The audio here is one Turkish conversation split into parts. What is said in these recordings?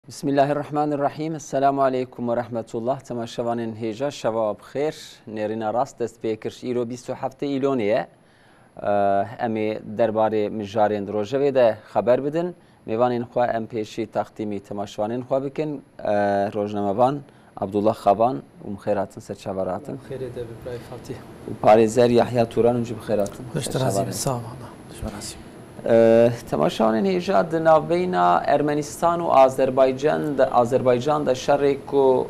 Bismillahirrahmanirrahim. Esselamu aleyküm ve rahmetullah. Temaşavanın heja şevab khair. Nerina rast dest pekir. İro 27 İloniye. Emi derbari mijarên rojevê de xeber bidin. Mêvanên xwe em pêşî taxtîmî temaşavanên xwe bikin. Rojnamevan Abdullah Xavan û mixêr hatin ser çavar hatin. Xêrê de bi birayê Fatih. û parêzer Yahya Turan jî bixêr hatin. Hoş razî sağ ol. Temaşavanên hêja di navbeyna Ermenistan û Azerbaycan de şerê ku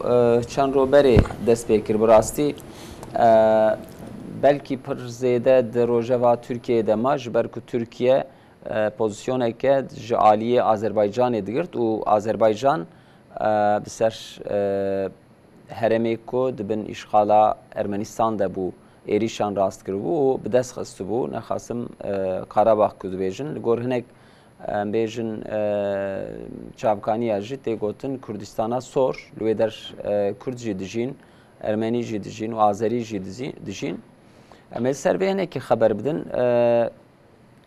çend roberê dest pê kir bi rastî belkî pir zêde di rojeva Tirkiyeyê de ma ji ber ku Tirkiye pozisyoneke ji aliyê Azerbaycanê digirt û Azerbaycan bi ser heremê ku dibin îşxala Ermenistan de bû êrîşan rast kiribû û bi dest xistibû nexwasim Qarabağ ku dibêjin li gor hinek em bêjin çavkaniya jî tê gotin Kurdistana sor li wê der Kurd jî dijîn Ermenî jî dijîn û Azerî jî dijîn em ê ser vê hinekî xeber bidin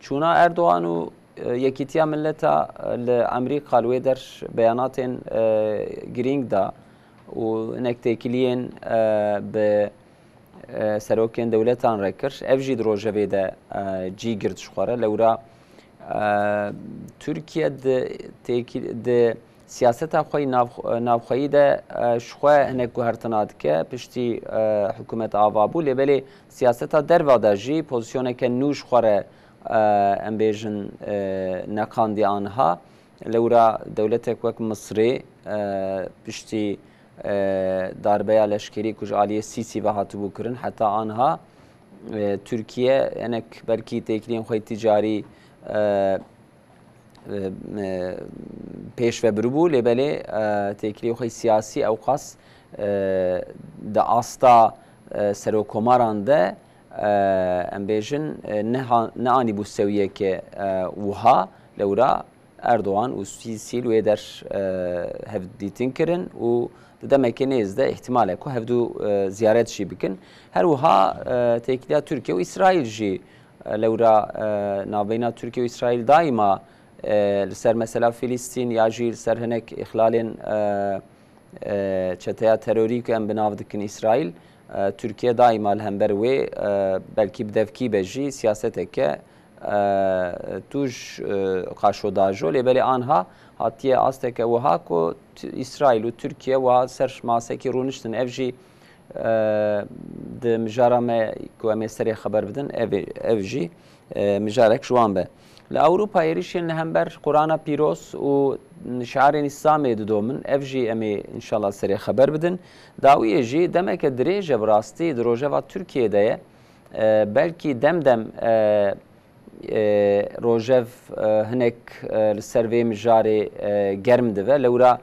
çûna Erdoğan û Yekîtiya Milleta li Amerîka li wê der beyanatên girîng da û hinek têkiliyên bi serokên dewletan rekir ev jî di rojevê de cî girt ji xwe re lewra Tirkiye di siyaseta xwe navxweyî de ji xwe hinek guhertina dike piştî hikûmet ava bû lêbelê siyaseta derva de jî pozisyoneke nû ji xwe re em bêjin neqandiye aniha lewra dewletek wek Misrê piştî darbeya leşkerî ku ji aliyê Sîsî ve hatibû kirin heta aniha Tirkiye hinek belkî têkiliyên xwe ticari pêş ve biribû lêbelê têkiliyê xwe siyasî ew qas di asta serokkomaran de em bêjin neanîbû sewiyeke wiha lewra Erdoğan û Sîsî li wê der hevdîtin kirin û di demekê nêz de ihtimal e ku hevdû ziyaret jî bikin. Her wiha têkiliya Tirkiye û İsraîl jî lewra navbeyna Tirkiye û İsraîl daîma li ser mesela Filîstîn ya jî li ser hinek ixlalên çeteya terorî ku em bi nav dikin İsraîl Tirkiye daîma li hember wê belkî bi devkî be jî siyaseteke tuj qaşodajo lêbelê anha hatiye asteke wiha ku İsraîl û Tirkiye wiha ser masekî rûniştin ev jî di mijara me ku em ê serê xeber bidin ev jî mijarek ji wan be. Li Ewropa êrişên li hember Qur'ana pîroz û şiarên İslamê didomin ev jî em ê înşallah serê xeber bidin. Dawiyê jî demeke dirêj e bi rastî di rojeva Tirkiyeyê de ye belkî demdem rojev hinek li ser vê mijarê germ dibe lewra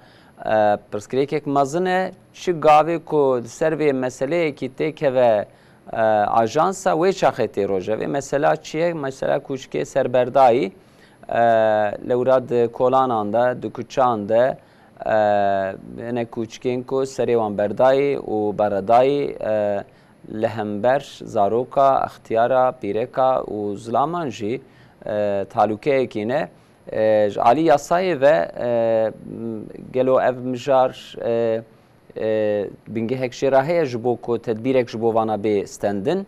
pirsgirêkek mezin e çi gavê ku li ser vê meseleyekî têkeve ajansa wê çaxê tê rojevê mesela çi ye mesela kûçikê serberdayî lewra di kolanan de di kuçan de hinek kûçikên ku serê wan berdayî û beredayî li hember zaroka, ixtiyara, pîreka û zilaman jî talûkeyekî ne ji alî yasayê ve gelo ev mijar bingehek jêra heye ji bo ku tedbîrek ji bo vana bê stendin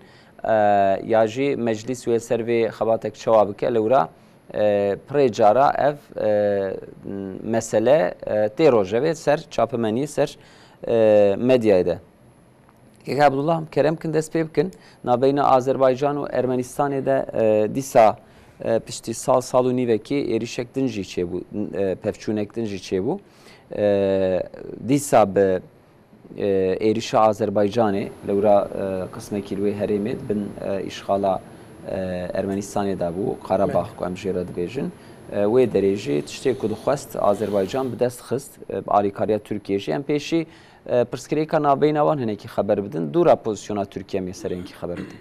ya jî meclîs wê ser vê xebatek çawa bike lewra pirê cara ev mesele tê rojevê ser çapimenî ser medyayê de. Kêk Abdullah kerem kin dest pê bikin navbeyna Azerbaycan û Ermenistanê de dîsa piştî sal û nîvekî êrişek din jî çêbû pevçûnek din jî çêbû dîsa bi êrişa Azerbaycanê lewra qismekî li wê herêmê bin îşxala Ermenistanê da bû Qarabağ ku em jê re dibêjin wê derê jî tiştê ku dixwest Azerbaycan bi dest xist bi alîkariya Tirkiye jî em pêşî pirsgirêka navbeyna wan hinekî xeber bidin dûra pozisyona Tirkiye em ê serênkî xeber bidin.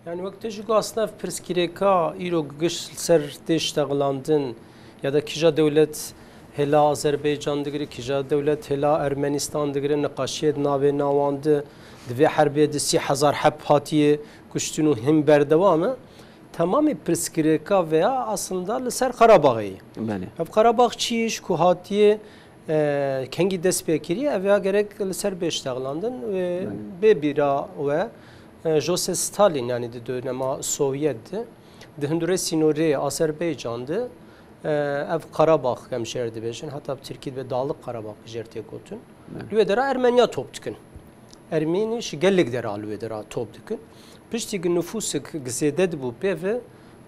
Yani wekte ji aslında pirsgirêka îro gişt ser tê ştexilandin ya da kîja dewlet hêla Azerbaycan digire kîja dewlet hêla Ermenistan digire niqaşiyê di navê nawan de di vê herbê de 30,000 heb hatiye kuştin û him berdewam e tamamê pirsgirêka veya aslında li ser Qarabağê. Ev Qarabağ çi ku hatiye کنگی دست پیکری اویا گرک لسر بیشتغلاندن به بیرا و جوزف ستالین یعنی دönemi Sovyet de hindure sinore Azerbaycan'dı ev Karabağ hemşerdi beşin hatta Türkiye ve Dağlık Karabağ jertiye kotun. Lüvedera Ermeniya top tıkın. Ermeni şigellik dera lüvedera top tıkın. Pişti nüfusuk gizeded bu peve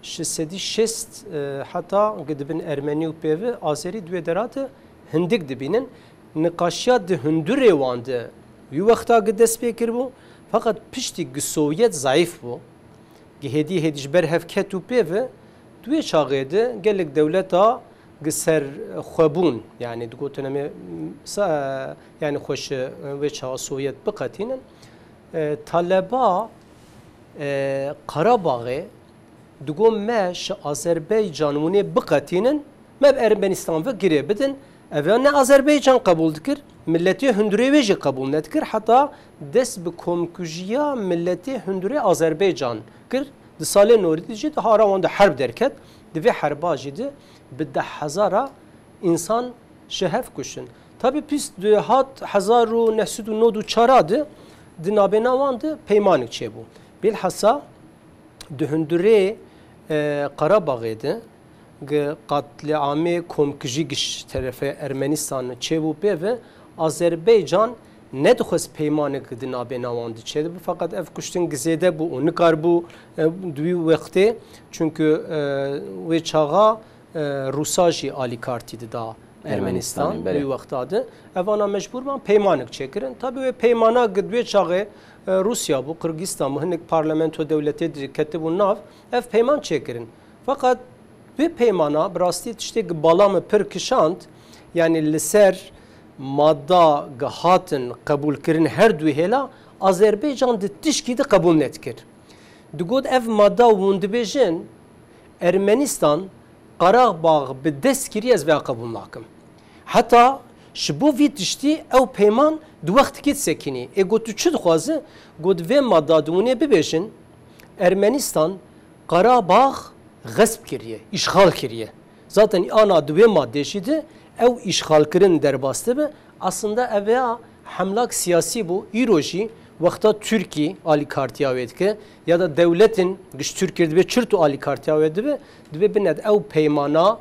şisedi şest hatta gidibin Ermeni peve Azeri lüvederatı hindik dibinin nikaşya de hindure vandı. Yu vakta gides pekir bu. Fakat pişti Sovyet zayıf bu. Hediye berhevket u peve دوی چاقیده گلک دولتا گسر خوابون یعنی دگوتنمی یعنی خوش و چا سوویت بقتینن طالبا قراباغه دگو مش آذربایجان ونی بقتینن مب ارمنستان و گریه بدن اوان آذربایجان قبول دکر ملتی هندوری ویجی قبول ندکر حتی دست بکمکوجیا ملتی هندوری آذربایجان کر د سال نوری جد هاروان ده حرب درکت دوی حربا جدی به 10,000 انسان شهف کشن tabi pis 1994 di navbena de peymanik çebu bilhassa dühündüre Qarabağ'ı katliamı komkiji giş tarafı Ermenistan çebu ve Azerbaycan ne dixwaz peymanek di navbena de çebu fakat ev kuştin gizede bu onu kar bu duyu vakti çünkü ve çağa Rusaji ali kartıydı da Ermenistan bir vaktadı. Evana mecbur ben peymanek çekirin. Tabii ve peymana gidve çağı Rusya bu Kırgızistan mühendik parlamento devleti ketibu nav ev peyman çekirin. Fakat ve peymana brastit işte balamı perkişant yani liser madda gahatın kabul kirin her duy hela Azerbaycan tişki de kabul netkir. Dugod ev madda wundibejin Ermenistan Qarabağ bi dest kiriye ez ve kabul nakim. Hatta şbu vit işte ev peyman du vaqt kit sekini. Gotu çi dixwaze god ve madda dune bibejin Ermenistan Qarabağ gasp kiriye, işgal kiriye. Zaten ana du ve madde şidi ev işgal kirin derbastı be aslında evya hamlak siyasi bu iroji vakta Türkiye ali kartiya vedke ya da devletin güç Türkiye'de ve çırtu ali kartiya vedbe dve binet ev peymana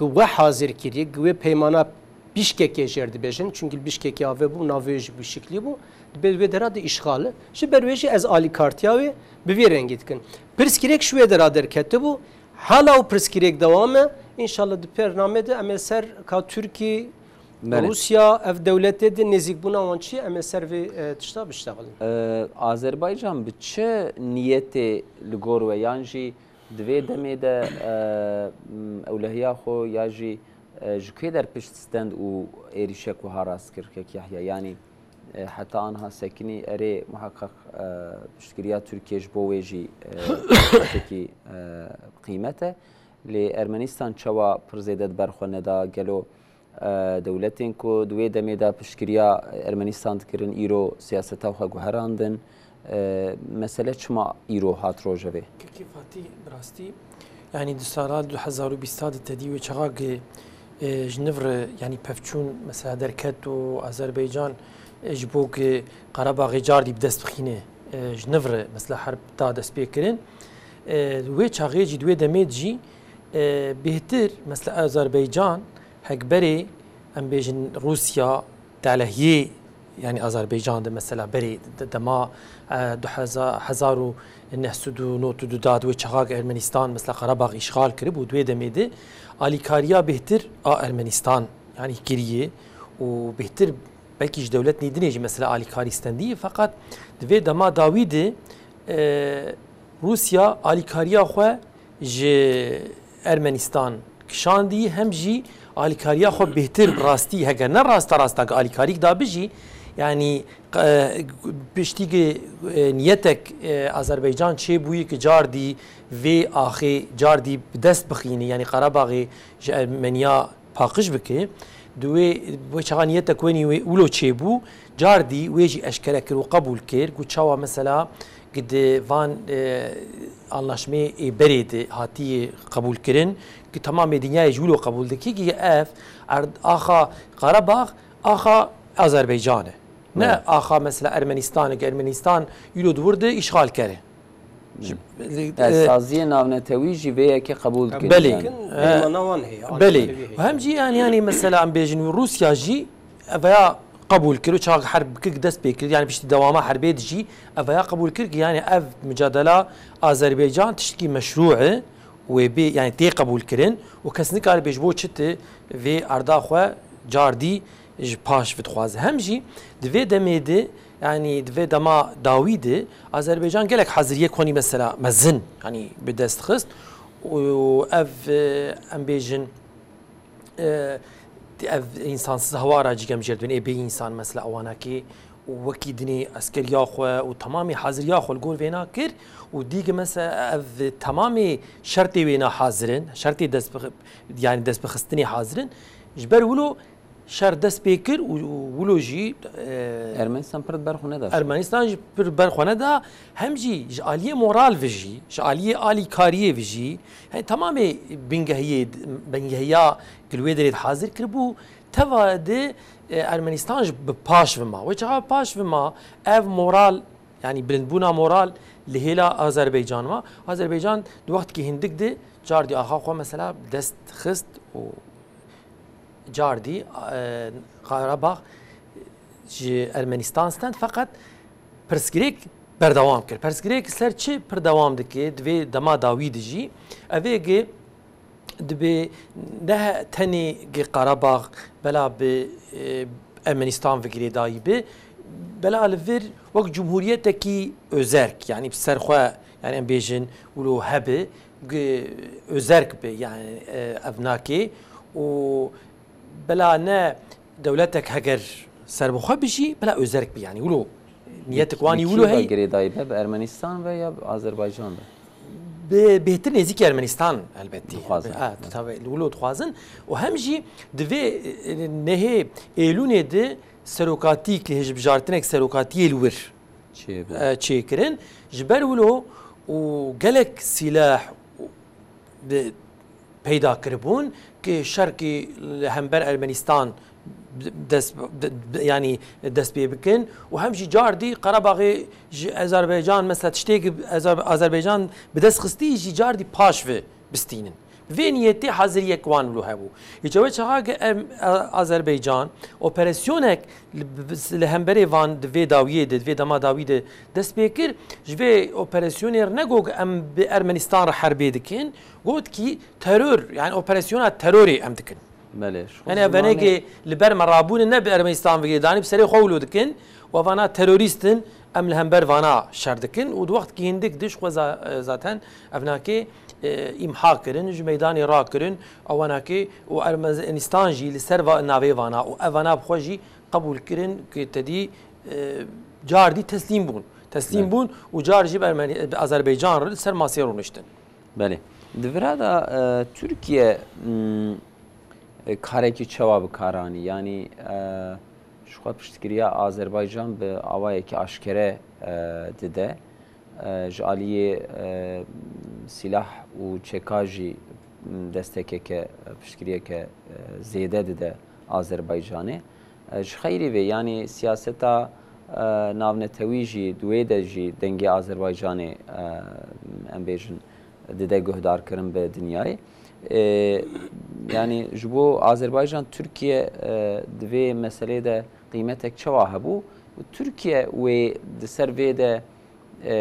ve hazır kiri ve peymana Bişkek'e жерdi bejin çünkü Bişkek'e ve bu navej bir şekli bu dve derade işgali şi berveji ez ali kartiya ve bir rengitkin perskirek şu eder derkette bu hala o perskirek devamı inşallah de pernamede emeser ka Türkiye Rusya ev devleti de nezik buna wançi emeser ve tişta biştağılın. Azerbaycan bi çe niyeti ligor ve yanji dve demede evlehiya xo yaji jukê der pişt stand û êrişek û haras kir kek Yahya yani heta anha sekinî erê muhakkak piştgiriya Türkiye ji bo wê jî tekî qîmet e lê Ermenistan çawa pir zêde berxwe neda gelo devletên ku duê demê de piştgiriya Ermenistan dikirin îro siyaseta xwe guherandin mesele çima îro hat rojevê kekî Fatî bi rastî yani di sala 2020 de tedî wê çaxak ji nivr yani pevçûn mesela derket û Azerbaycan ji bo ku Qarabağê cardî bi dest bixîne ji nivr mesela herb da dest pê kirin wê çaxê jî duê demê jî bêhtir mesela Azerbaycan hekberê em bêjin Rusya telehiyê yani Azerbaycan'da mesela berê dema 1992 ve çaxak Ermenistan mesela Qarabağ işgal kirib û duê demê de alîkariya bêhtir a Ermenistan yani kiriye û bêhtir belkî ji dewlet nêdinê jî mesela alîkarî stendiye fakat divê dema dawî de Rusya alîkariya xwe ji Ermenistan kişandî hem jî alîkariya xwe bêhtir bi rastî heger ne rasta alîkarîk da bijî yani piştîgê niyetek Azerbaycan çêbûyî ki cardî vê axê cardî bi dest bixîne yani Qarabağê ji Ermeniya paqij bike wê çaxa niyetek wenî wê wilo çêbû cardî wê jî eşkere kir û qebûl kir ku çawa mesela قد فان anlaşmayı beredi hatiye kabul kirin ki tamam dünyaya julu kabul deki ki ev axa Qarabağ axa Azerbaycan'ı ne axa mesela Ermenistan yulu durdu işgal kere سازی ناونەتەوی جی vەیەکی قبول کرد بله ناوان هي بله هم جي يعني مثلا ام بيجن روسيا جي افيا قبول كرو شاغ حرب كيك دست بيكر يعني بيشتي دوامه حربيه جي افيا قبول كر يعني اف مجادله اذربيجان تشتكي مشروعه وبي يعني تي قبول كرن وكسنك على بيجبو تشت في اردا خو جاردي ج باش بتخواز هم جي دفي دميدي يعني دفي دما داويدي اذربيجان قالك حزريه كوني مثلا مزن يعني بدست خست واف ام بيجن ev insansız hava aracı gemjerdin ebe insan mesela avanaki وكي دني عسكريا خو وتمامي حاضريا خو الجول فينا كر وديك مثلا اف تمامي شرطي وينا حاضرين شرطي دس يعني دس بخستني حاضرين جبر ولو شر دس بيكر ولو جي ارمنستان پرد برخونه دا ارمنستان پر برخونه دا هم جي جاليه مورال فيجي جاليه الي كاريه فيجي يعني تمامي بنگهيه كلوي دريد حاضر كربو تفادي ارمنستان بباش فما وجها باش فما اف مورال يعني بلندبونا مورال لهلا اذربيجان ما اذربيجان دو وقت كي هندك دي جاردي اخا خو مثلا دست خست و جاردي قرباغ جي ارمنستان ستند فقط پرسگریک بردوام کرد پرسگریک سر چه بردوام دکه دوی دما داوید جی اویگه دبي ده تاني قرباغ بلا ب ارمنستان فكري دايبه بلا الفير وقت جمهوريتكي özerk يعني بسرخوا يعني ام بيجن ولو هبه özerk به يعني افناكي و بلا نا دولتك هجر سربخوا بشي بلا özerk به يعني ولو نيتك واني ولو هي فكري دايبه بارمنستان veya Azerbaycan'da بهتر نزيك ارمنستان البته طبعا ولو تخوازن وهم جي دفي نهي ايلون دي سروكاتي كي هج بجارتنك سروكاتي الور تشيكرن جبر ولو وقالك سلاح بيدا كربون كي شرقي همبر ارمنستان دس يعني دس بيبكن وهم جي جاردي قرباغي اذربيجان مثلا تشتيق اذربيجان بدس خستي جي جاردي باشفه بستينن فينيتي حاضر يكوان له هبو يجوا شغاق اذربيجان اوبراسيونك لهمبري فان دفي داويه دفي دما داويد دس بيكر جفي اوبراسيونير نغوغ ام بارمنستان حربي دكن قلت كي ترور يعني اوبراسيونات تروري ام دكن بله يعني فنيجي لبر مرابون النبي ارمنستان في داني بسري خولو دكن وفانا تيروريستن ام لهمبر فانا شردكن ودوقت كي هندك دش خو ذاتن افناكي امحا كرن جو ميداني را كرن اواناكي وارمنستان جي لسرفا نافي فانا وافانا بخوجي قبول كرن كي تدي جاردي تسليم بون وجار جيب اذربيجان سر ماسيرو نشتن بله دفرادا تركيا kareki çavabı karani yani şu kadar piştikiriya Azerbaycan be avayeki aşkere dede jaliye silah u çekaji destekeke piştikiriyeke zede dede Azerbaycan'ı xeyri ve yani siyaseta navnetewiji duedeji denge Azerbaycan'ı embejin dede göhdar kırın be dünyayı yani bu Azerbaycan Türkiye dve mesele de kıymetek çava hebu Türkiye ve servede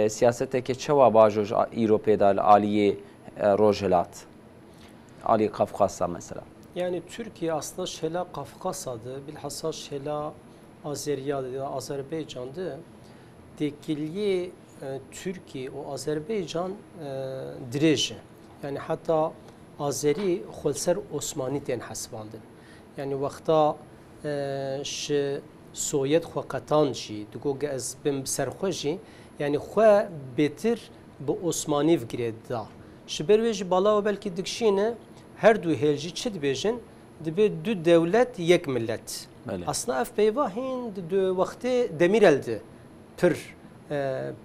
siyaseteke çava bajoj Avrupa'da aliye rojelat Ali Kafkasya mesela. Yani Türkiye aslında şela Kafkasya'dı bilhassa şela Azerya'dı Azerbaycan'dı dekilye Türkiye o Azerbaycan direji yani hatta Azeri خلصر عثمانی تن حسباندن یعنی وقتا ش سویت خو قطان جی دگو از بم سرخوجی یعنی خو بهتر به عثمانی فکرید دا شبرویج بالا و بلکی دکشینه هر دو هلجی چد بیجن دبی دو دولت یک ملت اصلا اف پیوا هند دو وقت دمیر الده پر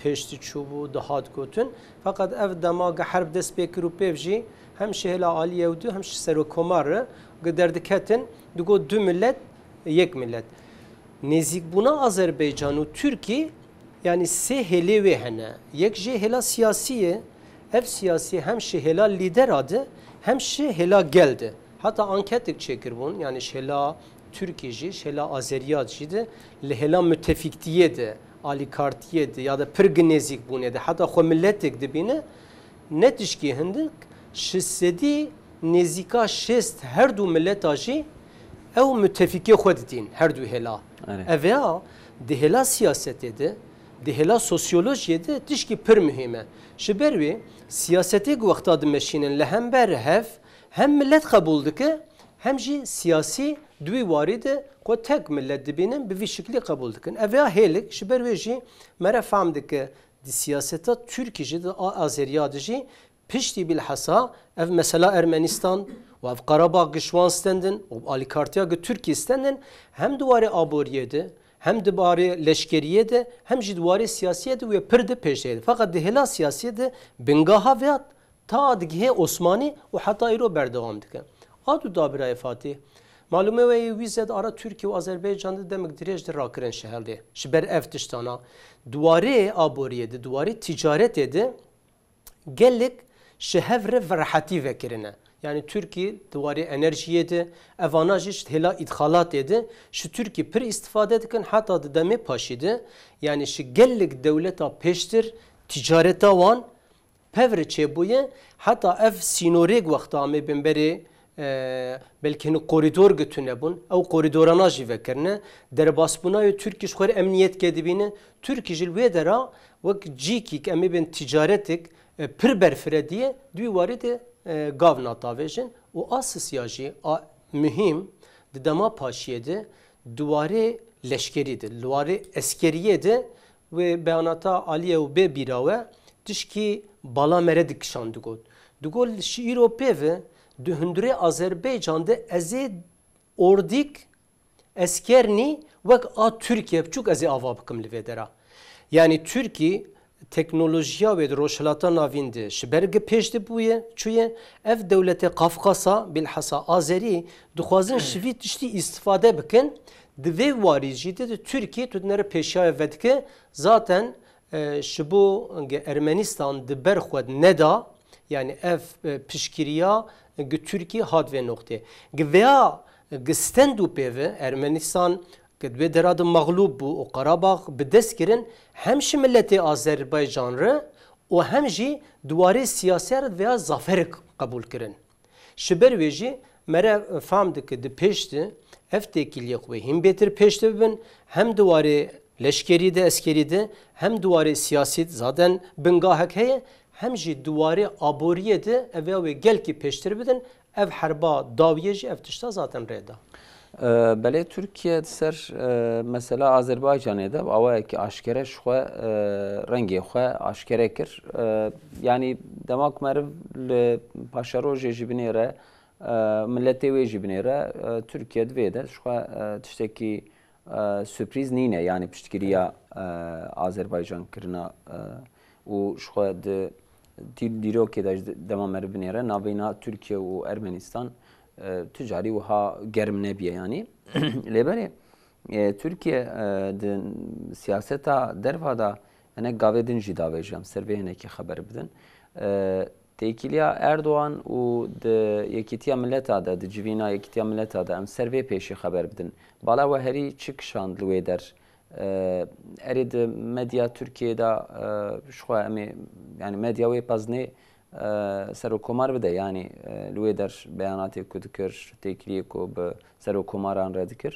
پشتی چوبو دهات گوتن فقط اف دماغ حرب دست بکرو پیوجی هم شهلا عالیه و دو هم سر و کمار قدر دکتن دو دو ملت یک ملت نزیک بونا آذربایجان و ترکی yani se hele ve hene yek je hela siyasiye ev siyasi hem şehela lider adı hem şehela geldi hatta anketik çekirbun yani şehela Türkiye şehela Azeriyacıydı lehela müttefiktiyedi alikartiyedi ya da pırgnezik bunedi hatta xo milletik dibine net işki hindik şissedi nezika şest her du millet aji ev müttefiki xodidin her du hela evya de hela siyaseti dihela sosyolojiyede tişki pır mühime. Şibervi siyaseti guvakta meşinin lehember hef hem millet kabul dike hem ji siyasi dwi varide ko tek millet dibinin bir şekilde kabul dikin. Evya helik şibervi ji mera fam dike di siyaseta Türkiye de Azeriyad ji pişti bilhassa ev mesela Ermenistan ve ev Karabağ gışvan stendin o alikartiya Türkiye stendin hem duvarı aboriyede hem dibari leşkeriye de hem jidvari siyasiye de ve pırdı peşeydi. Fakat dihela siyasiye de bengaha ve ta dighe Osmani ve hatta iro berdevam dike. Adu dabiraya Fatih. Malume ve vizet ara Türkiye ve Azerbaycan'da demek direjde rakıren şehirde. Şiber eftiştana. Duvari aboriyedi, duvari ticaret edi. Gellik şehevre ve rahati vekirine. Yani Türkiye duvarı enerjiye de avantajı hela idhalat edi. Şu Türkiye pir istifade ediken hatta da deme paşıydı. Yani şu gellik devleta peştir ticarete van pevre çebuye hatta ev sinoreg vakti ame benberi belki koridor götüne bun ev koridorana jivekerne derbas buna Türkiye şuhar emniyet kedibine Türkiye jilvedera vak cikik ame ben ticaretik pir berfire diye duvarı de gavna tavejin o asisiyajı mühim dama paşiyede duvarı leşkeriydi, duvarı eskeriyedi ve beyanata Aliye ve Bebirave dişki bala meredik şandı god. Dugol şiir o peve dühündüre Azerbaycan'da ezi ordik eskerni vek a Türkiye çok ezi avabıkım livedera. Yani Türkiye teknolojiya ve roşlata navinde şiberge peşte buye çuye ev devlete Kafkas'a bilhassa Azeri duhazın şivit işte istifade bikin dve varicide de Türkiye tudnere peşaya vedke zaten şibu Ermenistan de berxwed neda yani ev pişkiriya Türkiye had ve nokte veya gestendu peve Ermenistan Kedve derad mağlub bu o Karabağ bidest kirin hem şi milleti Azerbaycan'ı o hem jî duvarê siyaset veya zafer kabul kirin. Şiber veji mere famdı ki di peşti ev tekiliye ve hem betir peşti bin hem duvarê leşkeri de eskeri de hem duvarê siyaset zaten bingahek heye hem jî duvarê aboriye de ev ve gel ki peştir bidin ev herba daviye jî ev tişta zaten reda. بله ترکیه سر مثلا آذربایجان'da da ama ki aşkere şu rengi şu aşkere kir yani demek merv paşaroje jibinere milleti ve jibinere Türkiye'de de şu tişteki sürpriz nine yani piştkiriya Azerbaycan kirina o şu de diroke da devam merv binere nabina Türkiye ve Ermenistan ticari ve ha germ nebiye yani. Lebere Türkiye siyaseta dervada ene gavedin jidavejam servehine ki haber bidin. Tekiliya Erdoğan u de yekitiya milleta da de civina yekitiya milleta da em serve peşi haber bidin. Bala ve heri çıkşan lüeder. Erid medya Türkiye'de şu yani medya ve pazne سرکومار بده یعنی لوی در بیاناتی که دکر تکلیه که به سرکوماران را دکر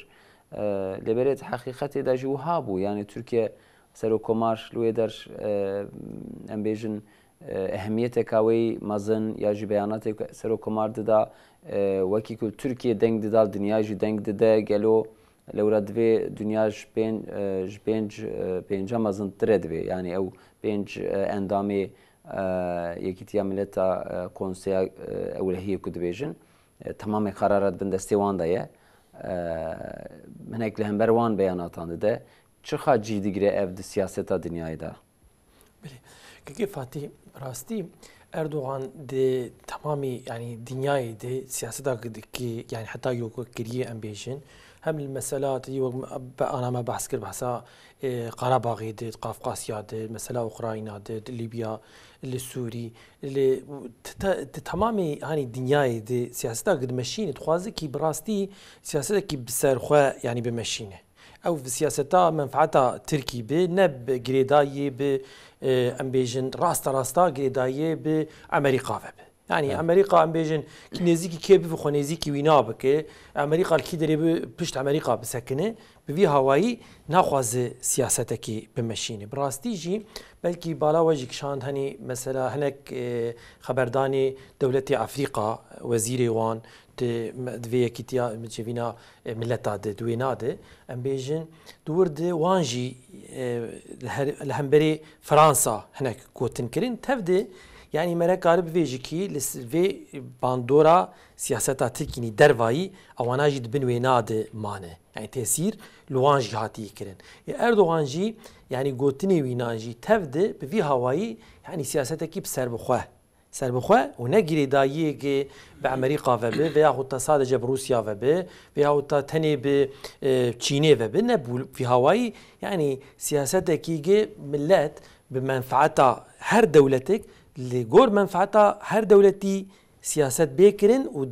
لبرت حقیقت دا جوها بو یعنی ترکیه سرکومار لوی در امبیجن اهمیت کاوی مزن یا جی بیاناتی سرکومار دا وکی کل ترکیه دنگ دال دنیا جی دنگ ده گلو لورا دوی دنیا پنج مزن تره دوی یعنی او پنج اندامی یکیتیا ملتا کنسیا اولهیه کدبیجن تمام قرارات بندستی وان دایه من اکل هم بروان بیاناتان ده چه خاجی دیگره اف د سیاست دنیای دا که فاتی راستی اردوغان ده تمامی يعني دنیای ده سیاست که يعني حتى يو كريه امبيشن هم المسألات أنا ما بحث كر بحثا قراباغ ده قفقاسيا ده مسألة أوكرانيا ده ليبيا السوري اللي تمامي هاني دنياي ده سياسة قد مشينة تخوازي كي براستي سياسة كي بسرخوا يعني بمشينة أو في سياسة منفعتها تركي به نب جريداي ب أمبيجن راستا جريداي بأمريكا به يعني أمريكا أمبيجن كنيزيكي كيف وخنيزيكي وينابك أمريكا الكيدري بشت أمريكا بسكنه بفي هواي ناخذ سياستك بمشينه براستيجي بلكي بالا وجهك شان هني مثلا هناك خبرداني دولة أفريقيا وزير وان دوی کتیا مجبینا ملتا ده دوینا ده امبیجن دور ده وانجی لهمبری فرانسا هناك کوتن کرین تفده يعني مرك قارب فيجيكي لسفي باندورا سياستا تركيني دروائي اوانا جد بنويناد مانه يعني تأثير لوانجي هاتي كرن اردوغان جي يعني قوتني وينانجي تفده بفي هواي يعني سياستا كي بسر بخواه ونجري دايي كي بأمريكا وبه ويا حتى صادق بروسيا وبه ويا حتى تاني بچيني وبه نبول في هواي يعني سياستا كي ملات بمنفعتها هر دولتك اللي جور منفعتها هر دولتي سياسات بيكرن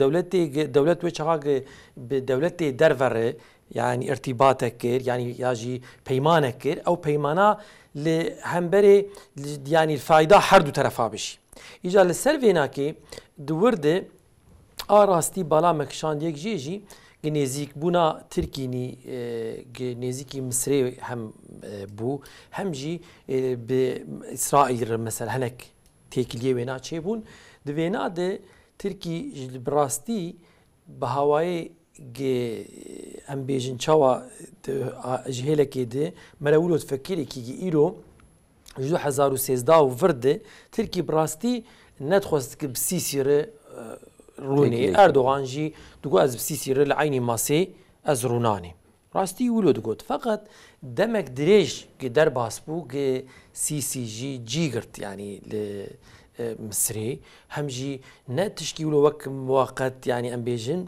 دولة وشغاق بدولتي درفر يعني ارتباطك يعني ياجي بيمانك أو بيمانا لهمبري يعني الفائدة حردو طرفا بشي إجا للسرفيناكي دورده آراستي بالا مكشان ديك جيجي نزيك بونا تركيني نزيكي مصري هم بو هم جي بإسرائيل مثلا هناك تيكليه وينا تشيبون دوينا ده تركي براستي بهواي ام بيجن تشاوا جهيله كده مراولو تفكري كي ايرو جو 2013 وفرده تركي براستي ندخل بسيسير روني اردوغان جي دغو از بسيسير العيني ماسي از روناني راستي ولو دغوت فقط دمك دريج قدر باسبو سي جي جيغرت يعني مصري همجي نتشكي ولو وك مؤقت يعني ام بيجن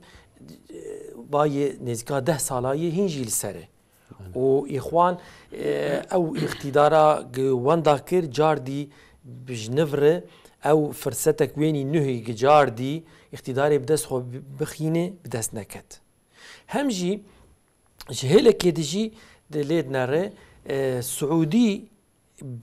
باي نزكا 10 سالاي هنجي لسره واخوان او اقتدارا ونداكر جاردي بجنفره او فرصتك ويني نهي جاردي اقتداري بدس خو بخينه بدس نكت همجي جهلك يدجي دليد نره سعودي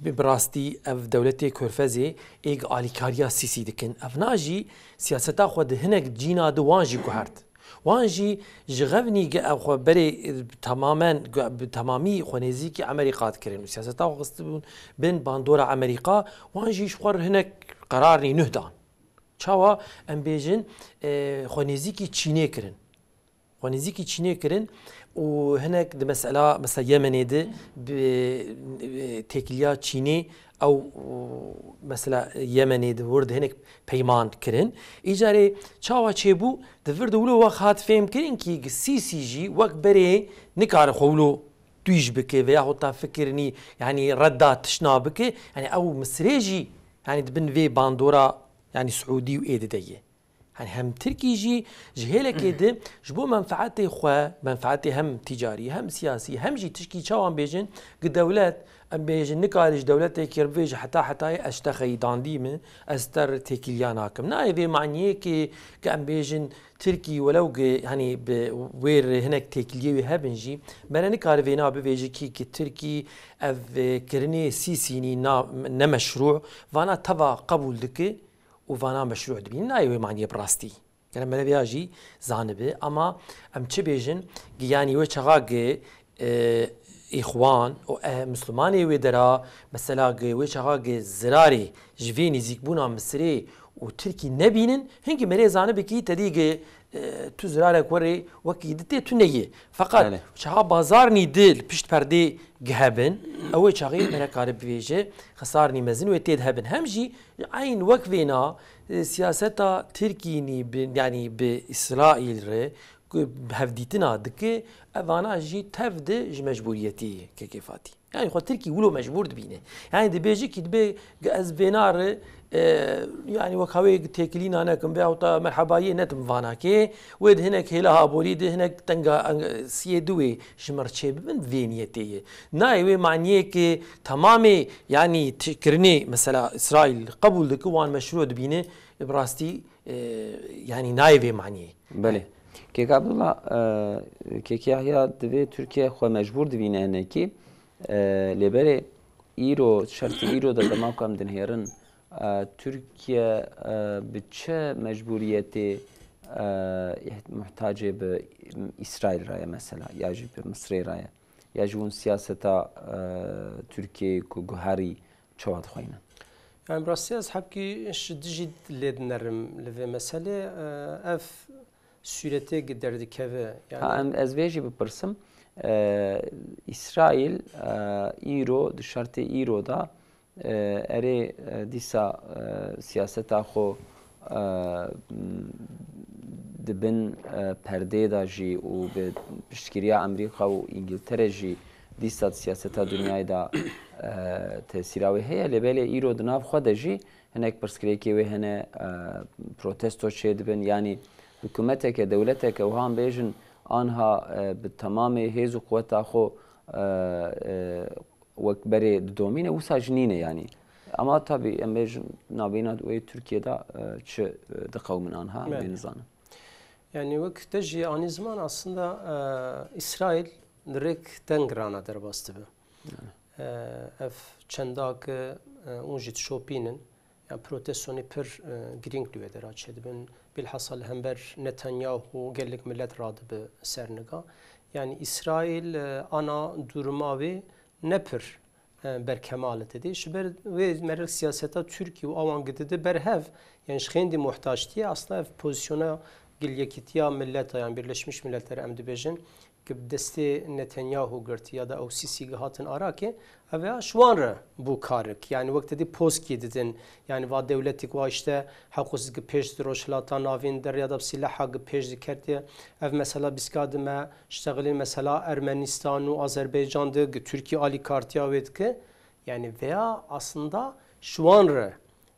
براستي اف دولتي كورفزي ايق اليكاريا سيسي دكن اف ناجي سياستا خود هناك جينا دوانجي كهرت وانجي جغفني اخو بري تماما بتمامي خونيزيكي امريكا كرين سياستا غصبون بين باندورا امريكا وانجي شخور هناك قرارني نهدان تشاوا ام بيجن خونيزيكي تشيني كرين خونيزيكي تشيني كرين وهناك دي مسألة مثلا يمني دي بتكليا تشيني او مثلا يمني دي ورد هناك بيمان كرين ايجاري تشاوا تشيبو دفرد ولو وقت فهم كرين كي سي جي وقت بري نكار خولو تويج بك ويا حتى فكرني يعني ردات تشنا بك يعني او مسريجي يعني دبن في باندورا يعني سعودي وايد ديه يعني هم تركي جي جهيلة كده جبو منفعتي منفعتي هم تجاري هم سياسي هم جي تشكي شو بيجن قد دولات ام بيجن نكالج دولتي كيرفيج حتى اشتخي دانديمه استر تكيلياناكم ناي في معنيه كي ام بيجن تركي ولو يعني بوير هناك تكيليوي هبنجي بلا نكار فينا بيجي كي تركي اف كرني سيسيني نمشروع فانا تبع قبول دكي وفانا مشروع دبين نايوي معني براستي كلام ملا بياجي زانبه اما ام تشي بيجن يعني وشغاق اخوان او مسلماني ودرا مثلا وشغاق زراري جفيني زيكبونا مصري وتركي نبينن هنجي مري زانبه كي تديق تو زرارك وري وكي دتي تنيه فقط شغا بازارني دل بشت بردي جهبن او شغي مرا كارب بيجي خسارني مزن وتيد هبن همجي عين وقفينا سياستا تركيني يعني باسرائيل هفديتنا دكي أفانا جي تفد ج مجبوريتي كيفاتي يعني خو تركي ولو مجبور دبينه يعني دبيجي كي دبي از بينار يعني وكاوي تيكلين انا كم بيعطى مرحبايه نتم فانا كي ود هناك هلا بوليد هناك تنغا سيدوي شمرتشي من فينيتي نايوي معنيه كي تمامي يعني تكرني مثلا اسرائيل قبول دكوان مشروع دبينه براستي يعني نايوي معنيه بله كيك عبد الله كيك يحيى دبي تركيا خو مجبور دبينه هناكي لبره ايرو شرط ايرو دا دماغم دنهيرن تركيا بچه مجبوريتي محتاجه به اسرائيل رايه مثلا یا جی به مصر رايه یا جون سیاستا تركيا كوهاري چواد خوينه يعني براسي اصحاب كي شدجي لد نرم لفي مساله اف سورته قدرد كفه يعني از ویجی بپرسم اسرائيل ايرو د شرط ايرو دا اري ديسا سياستا خو دبن پرده دا جي و بشكريا امريكا و انجلترا جي ديسا سياستا دنياي دا تأثيراوي هي لبالي ايرو دناف خو دا جي هناك برسكريكي و هنا بروتستو چه دبن يعني حكومتك دولتك و هم بيجن آنها بالتمام هیزو قوت خو وقت برای دومینه و ساجنینه يعني اما طبعا امروز نابینا دوی ترکیه دا چه دقو من آنها بنظانه يعني وقت تجي عن زمان aslında İsrail direkt tengrana derbastı be. Ev çendak unjit şopinin yani protestoni per gringluye der açedi ben bilhasal hember Netanyahu gellik millet radı be serniga yani İsrail ana duruma ve nepir berkemalet dedi. Şber ve merel siyaseta Türkiye o avan gidedi berhev yani şendi muhtaçtiye aslında pozisyona gilyekitiya millet yani Birleşmiş Milletler emdibejin ki desti Netanyahu girti ya da o Sisi hatın araki ve şuanra bu karık yani vakti post dedin yani va devletik va işte hakus ki peş roşlata navin der ya da silah hakkı peş dikerti ev mesela biskadime işteğli mesela Ermenistan ve Azerbaycan'da Türkiye ali kartiya vetki yani veya aslında şuanra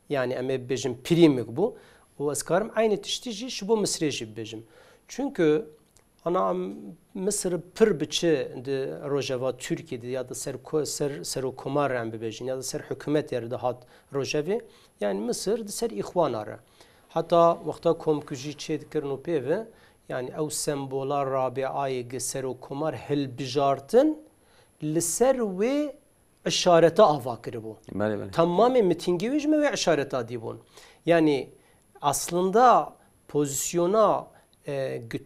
yani emebejin primik bu o askarım aynı tiştici şu bu Mısır'ı bejim çünkü ana Mısır pır biçi de Rojava Türkiye'de ya da ser komar ram bebejin ya da ser hükümet yerde hat Rojavi yani Mısır de ser ihvan ara hatta vakta komkuji çedkirno peve yani ev sembolar rabi'ayı ser komar hel bijartın liser ve işarete avakır bu. Tamamen mitingi ve işarete dibun. Yani aslında pozisyona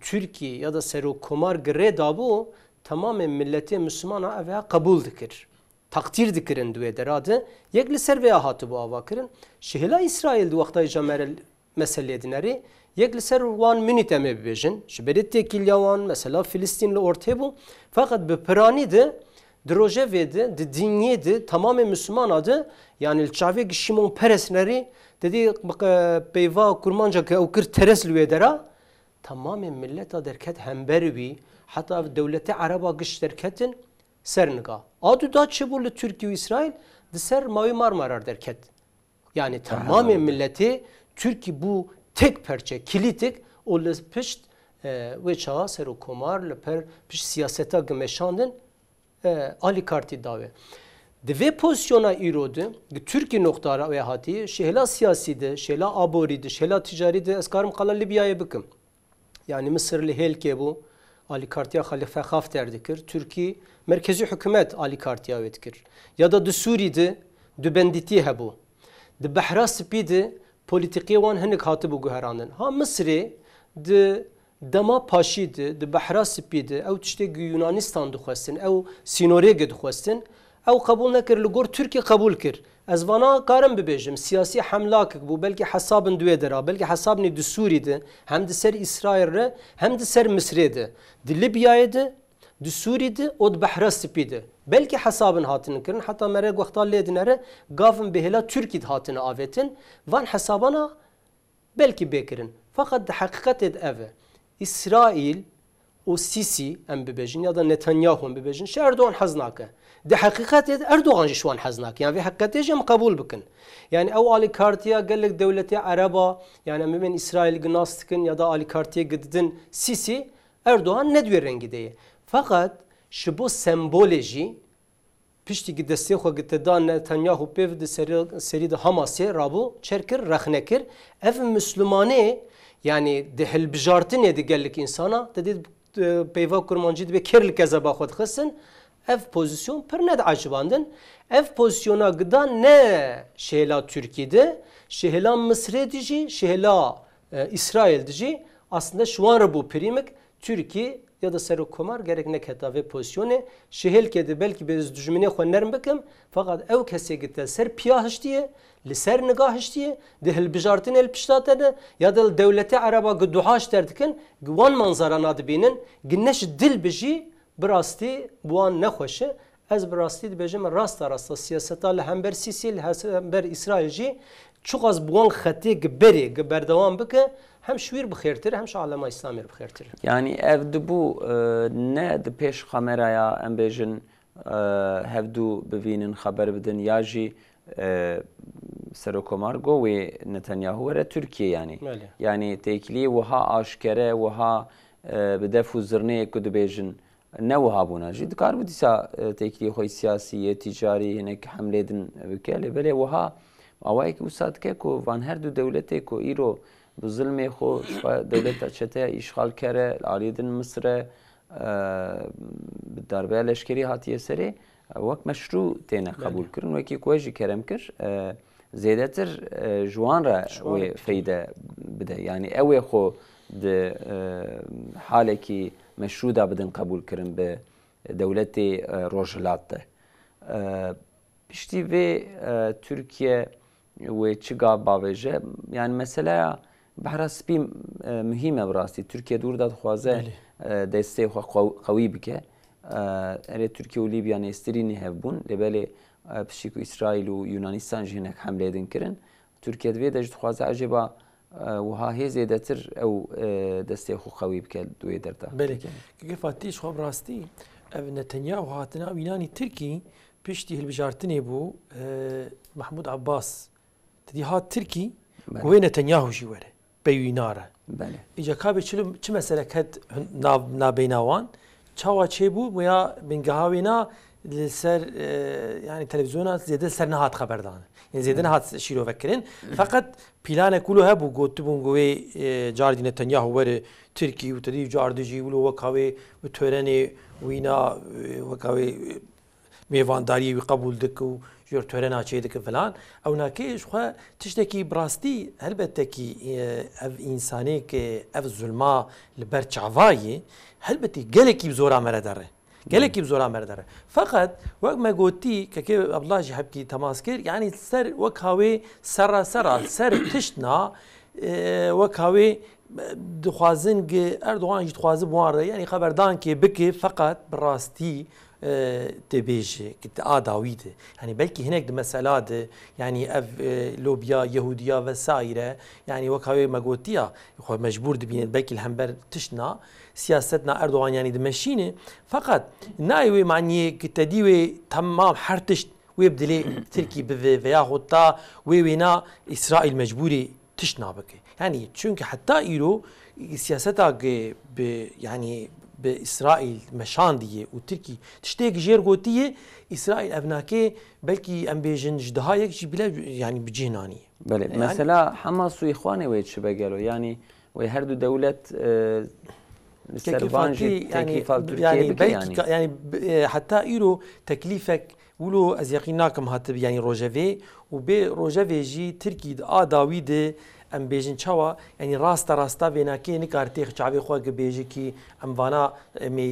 Türkiye ya da Serokomar gre dabu tamamen milleti Müslümana evya kabul dikir. Takdir dikirin duye deradı. Yekli serveya hatı bu avakirin. Şehla İsrail'de vaktayı camerel mesele dinleri. Yekli servan miniteme bibejin. Şiberit tekil yavan mesela Filistinli ortaya bu. Fakat bir pirani de Drojev'de, de diniyedi, tamamen Müslüman adı. Yani ilçave Şimon Peresleri dedi peyva kurmanca ki okır tereslüye dera. Tamamen milleta derket hembervi hatta devleti Araba gış derketin serniga. Adı da çebulu Türkiye ve İsrail de ser Mavi Marmara derket. Yani tamamen milleti Türkiye bu tek perçe kilitik o pişt ve çağa Serokomar leper pişt siyaseta gmeşandın Ali Karti davet. Dve pozisyona irodu Türkiye noktara ve hati şehla siyaside, şehla aboride, şehla ticaride eskarım kala Libya'ya bakım. Yani Mısırlı helke bu Ali Kartiya Halife Hafter dikir. Türkiye merkezi hükümet Ali Kartiya vetkir. Ya da Suriye'de dübenditi hebu. De Bahra Spide politiki wan henik hatı bu guheranın. Ha Mısır'ı de dama paşide de Bahra Spide ev tişte Yunanistan dukhastin ev Sinorege dukhastin ev kabul nekir lugor Türkiye kabul kir. Ez vana karım bibejim siyasi hamlak bu belki hesabın düedera belki hesabını de Suriye'de hem de ser İsrail'de hem de ser Mısır'de de Libya'da de Suriye'de o da Bahra Spide belki hesabın hatını kirin hatta merek vaktal ledinere gavın behela Türkiye hatını avetin van hesabana belki bekirin fakat de hakikat ed eve İsrail و سیسی ام ببیجن یا دا نتانیاهو ام ببیجن ش اردوغان حز ناکه ده حقیقت اردوغان جشوان حز ناکه يعني في حقیقتش هم قبول بکن يعني او آلیکارتیا قال لك دولة عربة يعني من إسرائيل جناستكن يا دا آلیکارتیا جددن سیسی اردوغان ندوي رنگی دیه فقط شبو سمبولوژی پشتی که دستی خو گتدان نتانیاهو پیو ده سری ده حماسی رابو چرکر رخنکر اف مسلمانه يعني ده هالبجارتنه ده قال لك انسانا تدید پیوا کرمانجی به کرل کذا خود خصن اف پوزیسیون پر ند عجباندن اف پوزیسیونا گدان نه شهلا ترکیه ده شهلا مصر دیجی شهلا İsrail دیجی aslında şu an bu primek Türkiye ya da Serok Komar gerek ne keta ve pozisyonu şehel kedi belki biz düşmene xonnerim bekim fakat ev kese gitti ser piyah diye li ser nigah diye dehil bijartin el piştatene ya da devleti araba gduhaş derdikin gwan manzara nadibinin ginneş dil biji birasti buan nexoşi ez birasti dibejim rasta siyaseta li hember Sisi li hember İsrailci çok az buan xati gberi gberdevam bike hem şuir bixirtir hem şalama İslamir bixirtir. Yani evde bu ne de peş kameraya embejin hevdu bevinin haber bidin yaji Serokomar go ve Netanyahu ve Türkiye yani. Yani tekli veha aşkere veha bedefu zırne kudbejin ne veha buna jid kar bidisa tekli xoy siyasi ticari hinek hamledin bikele bele veha awayk usad ke ko van her du devlete ko iro بظلم خو دولت چته اشغال کرده علیدن مصر دربه لشکری هاتیه سری وقت مشروع تینه قبول کردن و کی کوچی کرم کر زیاده تر جوان را و فایده بده یعنی اوه خو د حاله کی مشروع دا بدن قبول کردن به دولت روجلات پشتی و ترکیه و چیگا باوجه یعنی مثلا بحرا سپی مهمه براستی ترکیه دور داد خوازه دسته قوی بکه اره ترکیه و لیبیا نسترینی هفبون لباله پشیکو اسرائیل و یونانستان جهنک حمله دن کرن ترکیه دوی داشت خوازه عجبا وها هی زیاده تر او دسته قوی بکه دوی درده بله که فاتیش خواب راستی نتانیاهو هاتنا وینانی ترکی پشتی هلبجارتنی بو محمود عباس تدی هات ترکی و نتانیاهو جواره بیویناره بله ایجا کابه چه مسئله کد نابیناوان چاوا چه بو ویا بنگهاوینا لسر يعني تلفزيونات زيادة سر نهات خبردان يعني زيادة نهات شيرو فكرين فقط بلان كله هبو قوتبون قوي جاردي نتنياهو ور تركي وتدي جاردجي ولو وكاوي وتورني وينا وكاوي میوانداری و قبول دکو جور تورنا چه دک فلان او ناکیش خو تشتکی براستی البته کی اف انسانی که اف ظلما لبرچعوایی البته گلکی بزورا مرداره گلکی بزورا مرداره فقط وقت ما قلتي كي الله جحب كي تماسكر يعني سر وكاوي سر تشنا وكاوي دخوازن اردوغان يتخواز بواره يعني خبردان كي بكي فقط براستي تبيجي كنت داويده يعني بلكي هناك مسألة يعني اف لوبيا يهودية وسائرة يعني وكاوي ماغوتيا مجبور دبين بلكي الهمبر تشنا سياستنا اردوغان يعني دمشينه فقط نايوي معني كتديوي تمام حرتش ويبدلي تركي بفيا غوتا وينا اسرائيل مجبوري تشنا بكي يعني چونك حتى ايرو سياستها يعني بإسرائيل مشاندية وتركي تشتيك جير قوتية إسرائيل أبناكي بلكي أم بيجن جدهايك جي بلا يعني بجهناني بله يعني مثلا حماس وإخواني ويت شبه قالوا يعني ويهردوا دولة السربانجي تكليف تركيا يعني حتى إيرو تكليفك ولو أزيقيناكم هاتب يعني روجافي وبي روجافي جي تركي داويد ام بیجن چوا یعنی راستا ویناکی نکارتی خچاوی خو بیجی کی ام وانا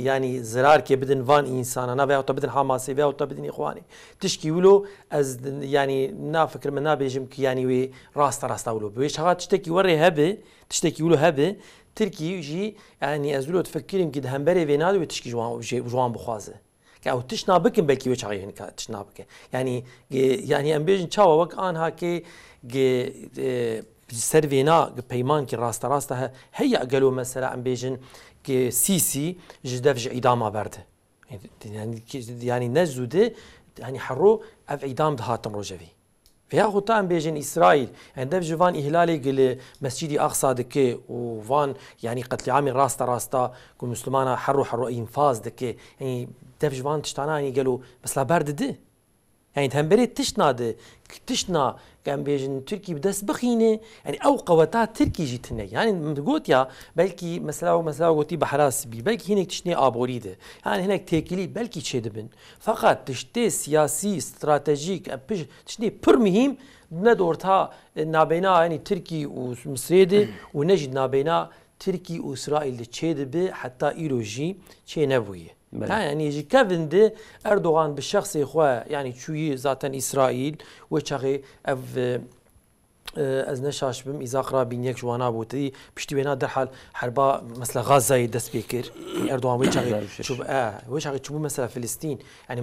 یعنی زرار کی بدن وان انسانا و تا بدن حماسي و تا بدن اخواني تشكي ولو از يعني نافكر من نابيجم كي يعني وي راستا ولو بيش هات تشتكي وري هبه تشتكي ولو هبه تركي يجي يعني ازولو تفكرين كده همبري وينادو وتشكي جوان بخوازه او تشنا بكم بلكي وش عيون تشنا بك يعني ام بیجن چوا وك ان هاكي سر وینا پیمان که راستا هیا قالوا مثلا ام بیجن که سیسی جدف إدامة برده يعني نزوده يعني حرو أف إدام دهاتن رجبي فيها خطان بيجن إسرائيل عند جوان إهلالي قل مسجد أقصى دكي وفان يعني قتل عام راستا كل مسلمان حرو إنفاذ دكي يعني دف جوان تشتانا يعني قالوا بس لا برد ده يعني تهمبري تشنا كان بيجن تركي بدس بخينه يعني او قواتات تركي جيتنا يعني قلت يا بلكي مثلا قلتي بحراس بي بلكي هناك تشني ابوريده يعني هناك تيكلي بلكي تشدبن فقط تشتي سياسي استراتيجيك تشني بر مهم ندورتها نابينا يعني تركي ومصريده ونجد نابينا تركي واسرائيل تشدبه حتى ايروجي شي نبويه يعني يجي كافن دي أردوغان بالشخص إخوة يعني شوي ذاتا إسرائيل وشغي از نشاش بم إذا قرابين يك جوانا بوتي بشتي بينا در حال حربا مثلا غزة يدس بيكر أردوغان وشغي شوف وشغي شوفو مثلا فلسطين يعني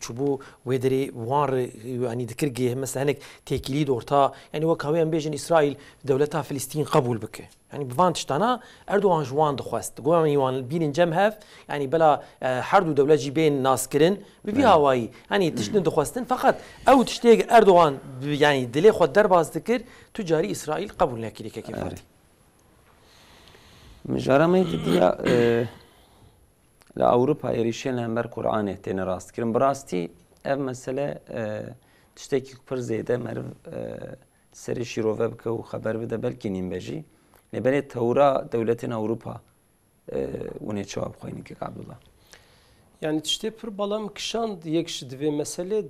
شوفو ويدري وار يعني ذكر مثلا هناك تيكيلي دورتا يعني وكاوي بيجن إسرائيل دولتها فلسطين قبول بك يعني بفانتشتانا أردوغان جوان دخواست قوام يوان بين جمهف يعني بلا حردو دولة جيبين ناس كرن ببي هواي يعني تشتن دخواستن فقط أو تشتيق أردوغان يعني دلي خود درباز ذكر تجاري إسرائيل قبول ناكي لك كيفاتي مجارة ما يدديا لأوروبا يريشين لهمبر قرآن تين راست كرن براستي اف مسألة تشتيكي كبر زيادة مرف سري شيروفا بك وخبر بدا بلكي نيمباجي لبني تورا دولتنا أوروبا ونشوف خوينك عبد الله يعني تشتي بر بالام كشان يكش دبي مسألة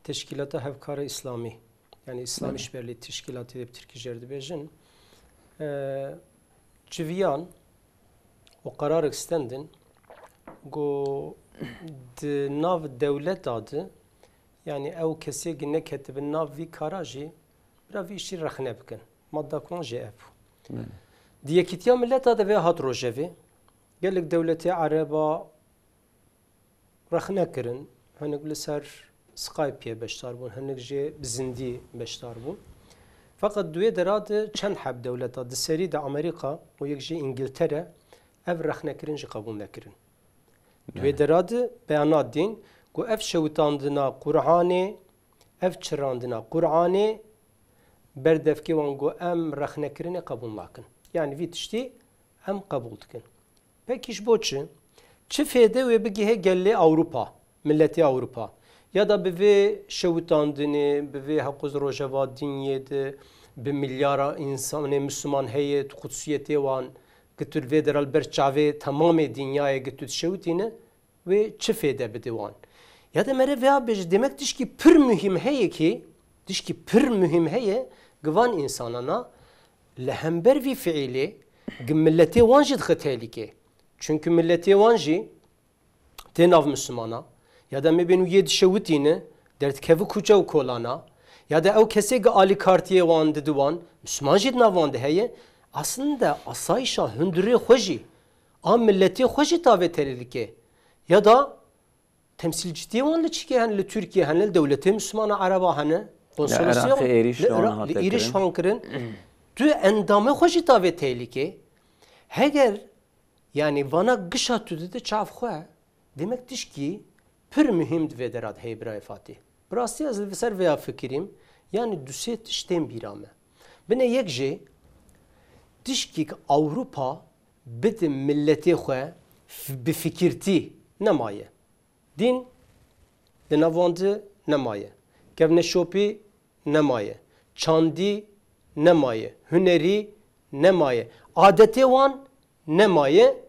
تشكيلات هفكار إسلامي يعني إسلامي شبرلي تشكيلات بتركي جرد بيجن جويان وقرار اكستندن جو ناف الدولة داد يعني أو كسي قلنا كتب الناف في كاراجي برافي شي رخنا بكن مادة كون جي أبو ديكتيا ملتا دفع هات روجيفي قال لك دولتي عربة رخنا كرن هنقول لسر سكايبيا بشتار بون هنك جي بزندي بشتار بون فقط دوی دراد چند حب دولتا دسری دا امریکا و یک جی انگلتره اف رخ نکرن جی قبول نکرن دوی دراد بیانات دین گو اف شوتاندنا قرآنی اف چراندنا قرآنی بردفکی وان گو ام رخ نکرن قبول نکن yani vi tişti em kabul dikin. Peki iş bu çi fayda ve bigi gelli Avrupa, milleti Avrupa ya da bi şewtandini, bi hakuz rojava diniyede, bi milyara insan Müslüman heye kutsiyeti wan gitür federal berçave tamam dünyaya gitür şewtine ve çi fayda bi diwan. Ya da mere veya bej demek dişki pür mühim heye ki dişki pür mühim heye gvan insanana لهمبر في فعله ملتي وانجي دختاليكي çünkü milleti wanji tenav Müslümana ya da mebenu yed şewtine dert kevu kuca kolana ya da ev kesege ali kartiye wan diwan Müslüman jid navande heye aslında asayişa hündüre xoji am milleti xoji tavetelike ya da temsilciliği wanlı çike hanlı Türkiye hanlı devleti Müslümana Araba hanı konsolasyon iriş hankirin tu endamı xoji tavetelike heger yani vana gışa tüdü çav xwe demek diş ki pür mühim dvederat heybra Fatih. Brasti az veser veya fikrim yani düset işten birame. Bine yekje diş ki Avrupa bitim milleti xwe bi fikirti nemaye. Din de navandı nemaye. Kevne şopi nemaye. Çandi nemaye. Hüneri nemaye. Adeti wan nemaye.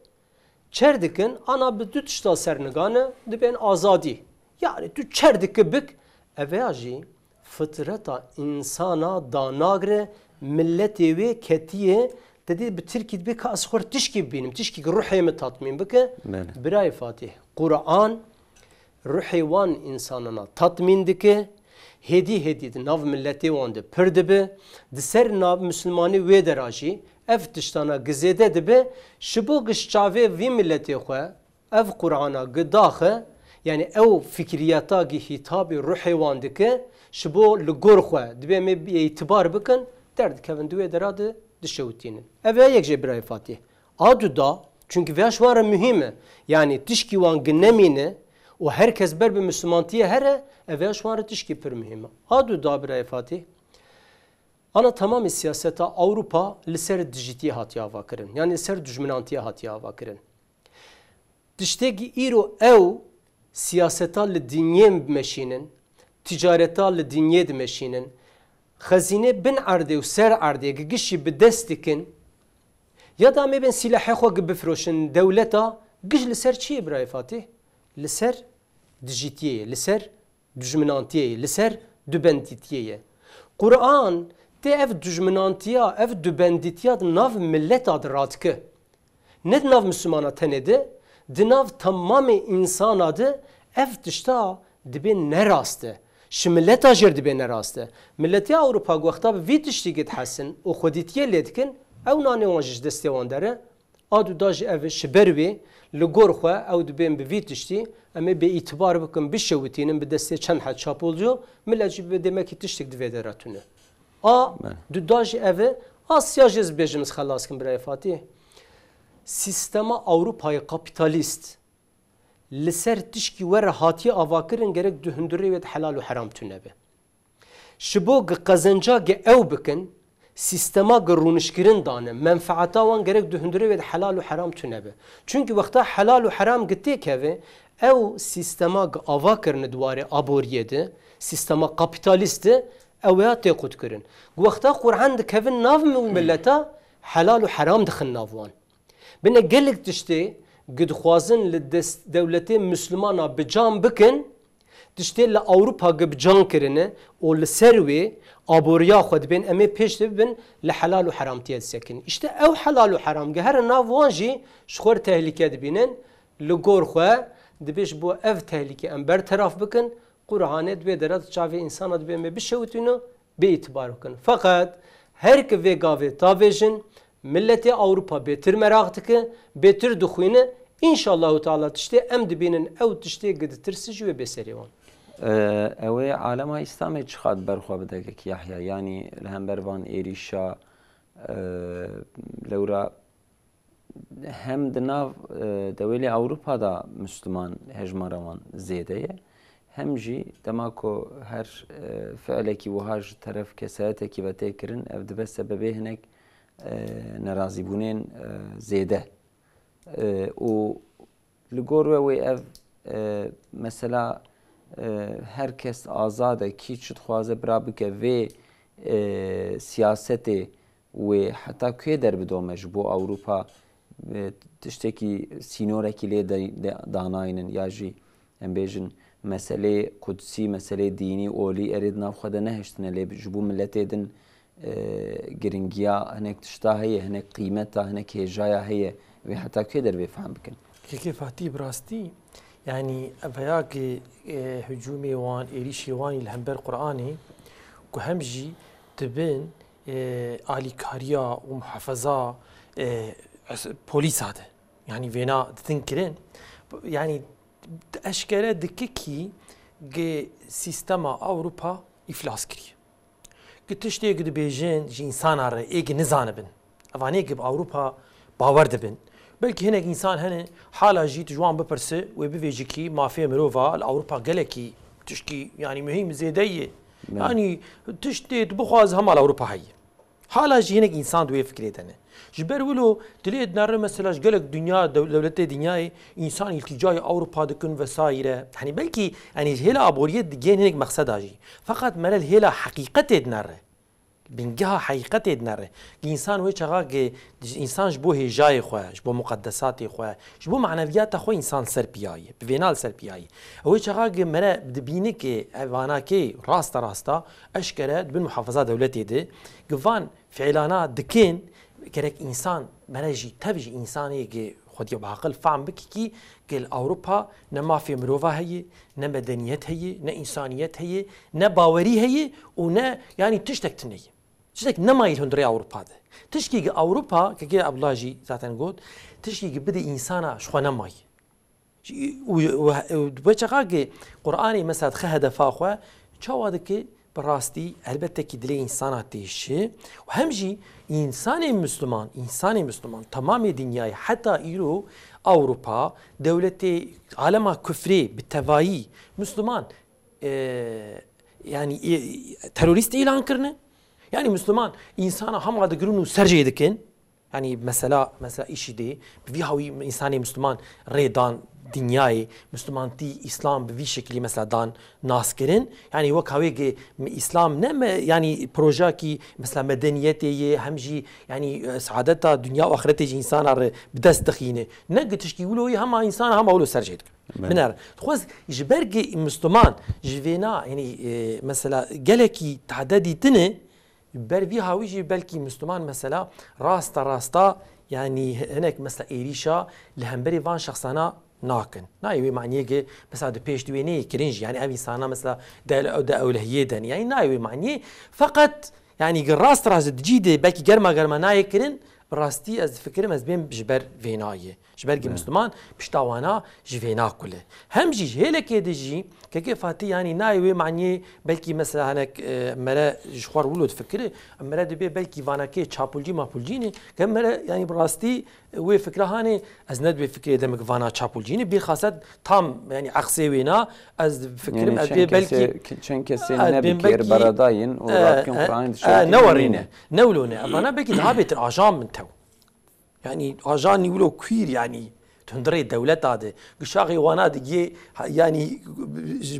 Çerdikin ana bir tutuşta sernigane diben azadi. Yani tu çerdiki bik evaji fıtrata insana danagre milleti ve ketiye dedi bir Türkiye bir askhor tişki benim tişki ruhimi tatmin bike biray Fatih Kur'an ruhiwan insanana tatmin dike hedi nav milleti wande pirdibe diser nav Müslümani ve deraji ev tiştana gizede dibe şibu gışçave vi milleti xwe ev Kur'ana gıdaxe yani ev fikriyata gi hitabi ruhi wandike şibu li gor xwe dibe me itibar bikin derd kevin duwe derade dişewtînin. Ev yek jê birayê Fatih. Adu da çünkü vê şwara mühim e. Yani tişkî wan ginemîne û herkes ber bi Müslümantiye here ev şwara tişkî pir mühim e. Adu da birayê Fatih. Ana tamamı siyaseta Avrupa li ser dijitiye hatiye ava kirin. Yani li ser dijminantiye hatiye ava kirin. Tiştekî îro ew siyaseta li dinyê meşînin, ticareta li dinyê dimeşînin, xezîne bin erdê û ser erdê gişî bi dest dikin, ya da mebin silahê xwe bifroşin dewleta giş li ser çi ye birayê Fatih? Li ser dijitiyê, li ser dijminantiyê, li ser dubendîtiyê. Kur'an te ev dijminantiya, ev dubendîtiya nav milleta radike. Ne nav Müslümana tenede, di nav tamamê insana de ev tişta dibe neraste. Şi milleta jêr dibe neraste. Milletiya Avrupa wexta bi vî tiştî gidhesin û xwedîtiye lê dikin, ew nanê wan ji destê wan dere, adu da ji ev ji ber wê li gor xwe ew dibên bi vî tiştî em ê bêîtibar bikin bişewitînin bi destê çend hed çapolcu, millet jî bi demekî tiştek divê de retune. A du da ji ev Asya jê zibêjim xelas kin birayê Fatih. Sistema Avrupayê kapitalîst li ser tişkî were hatiye avakirin gerek du hundirê wê helal û heram tune be. Ji bo qezenca ew bikin, sistema rûnişkirin dane, menfaeta wan gerek du hundirê wê helal û heram tune be. Çünkü wexta helal û heram têk heve, ew sistema avakirin dwarê aboriyê de, sistema kapitalîst de, ew ya tê qut kirin. Wexta Qur'an dikevin nav milleta helal û heram dixin nav wan. Bine gelek tiştê gidxwazin li dewletê Müslümana bi can bikin, tiştê li Awropa bi can kirine û li ser wê aboriya xwe dibên em ê pêş dibin li helal û heramtiye disekin. İşte ew helal û heram gehere nav wan jî ji xwe tehlike dibînin, li gor xwe dibe ji bo ev tehlike em berteraf bikin, Qur'anê dibê dere çavê insana dibê me bişewitîne bêîtibar bikin. Fakat herkê vê gavê tavêjin, milletê Avrupa bêtir merak dike, bêtir dixwîne, İnşallahu Teala tiştê em dibînin ew tiştê giditirsi ji wê bêserê wan. Ew ê alema İslamê çi qat berxwe bidekek Yahya, yani li hember van êrîşa lewra hem di nav dewêlê Awropa da Müslüman hejmara wan zêde ye, hem jî dema ku her fiilekî wiha ji teref kesayetekî ve tê kirin, ev dibe sebebê hinek nerazîbûnên zêde. û li gor we wê ev mesela herkes azad e kî çi dixwaze bira bike vê siyasetê wê heta kê derbidome ji bo Awropa tiştekî sînorekî lê danayînin ya jî em bêjin meselê Kudsî, meselê dînî olî erê di nav xwe de nehiştine lê ji bo milletê din giringiya hinek tişta heye, hinek qîmeta, hinek hêjaya heye ve heta kê dervê fehm bikin. Kêkê Fatî bi rastî yani evheyakê hücumê wan êrîşê wanî li hember Qur'anê ku hem jî dibin alîkariya û muhefeza polîsa de. Yani vêna ditin kirin. Yani eşkere dike ki sistema Avrupa iflas kiriye. Tiştê dibêjin ji insana re êgî nizanibin. Evanê bi Avrupa bawer dibin. Belkî hinek însan hene hala jî ji wan bipirse wê bivêjî kî mafê mirova li Awropa gelekî tişkî yani mühim zêde ye. Yani tiştê bixwaze hema li Awropa heye. Hala jî hinek însan di wê fikrê de ne. Ji ber wilo dilê dinare mesela ji gelek dünya dewletê dinyayê însan îltîcayê Awropa dikin vesaire. Hani belkî yani hêla aboriyê digên hinek meqseda jî. Fakat merel hêla heqîqetê dinare. Bingeha heqîqetê dinare. İnsan wê çaxa insan ji bo hêjayê xwe, ji bo muqeddesatê xwe, ji bo maneviyata xwe insan serpiyaye, bi vênal serpiyaye. Wê çaxa mere dibîne ki evanakê rasta rasta eşkere dibin muhafeza dewletê de givan fiilana dikin gerek insan mere jî tev jî insanê ki xwedî bi aqil fehm bike ki gel Awropa ne mafê mirova heye, ne medeniyet heye, ne insaniyet heye, ne bawerî heye û ne yani tiştek tune ye. Tiştek nemayî hundirê Awropa de. Tişkî Awropa kekê Abdullah jî zaten got, tişkî bide insana ji xwe nemayî. Wê çaxa ki Qur'anê mesela dixe hedefa xwe çawa dike براستي البته كي دلي انسان تيشي وهمجي انسان مسلمان تمام دنياي حتى ايرو اوروبا دولتي عالم كفري بالتوايي مسلمان يعني تروريست اعلان كرنا يعني مسلمان انسان هم هذا قرنو سرجي دكن يعني مثلا إشي دي بفي هاوي إنساني مسلمان ريدان دنياي مسلمان تي إسلام بفي شكلي مثلا دان ناس كرن يعني وك هاوي إسلام نم يعني بروجاكي مثلا مدنيتي همجي يعني سعادتها دنيا وآخرتي إنسان بدست دخينه نقد تشكي ولو هم إنسان هم أولو سرجيد منار تخوز جبرج مسلمان جفينا يعني مثلا جالكي تعدادي تنه برفي هاويجي بلكي مسلمان مثلا راستا يعني هناك مثلا إيريشا لهمبري فان شخصنا ناكن نايوي معنيه مثلا دو بيش دويني كرنج يعني أبي صانا مثلا دا أولهيدن يعني نايوي معنيه فقط يعني راس جديدة بلكي جرما ناي كرن براستي از فكرم از بين جبر فينايه جبر مسلمان بشتاوانا جفينا كله هم جي هيك يدجي كيفاتي يعني نايوي معني بلكي مثلا هناك مرا جوار ولود فكره مرا دبي بلكي فاناكي تشابولجي ما بولجيني كمرا يعني براستي وي فكره هاني از ندبي فكره دمك فانا تشابولجيني بخاصه تام يعني عقسي وينا از فكرم يعني بلكي چن كسي نبكير براداين وراتكم قران نولونه انا بلكي ذهبت الاجام من تو يعني اجاني ولو كوير يعني تندري الدولة هذا قشاقي وانا دقي يعني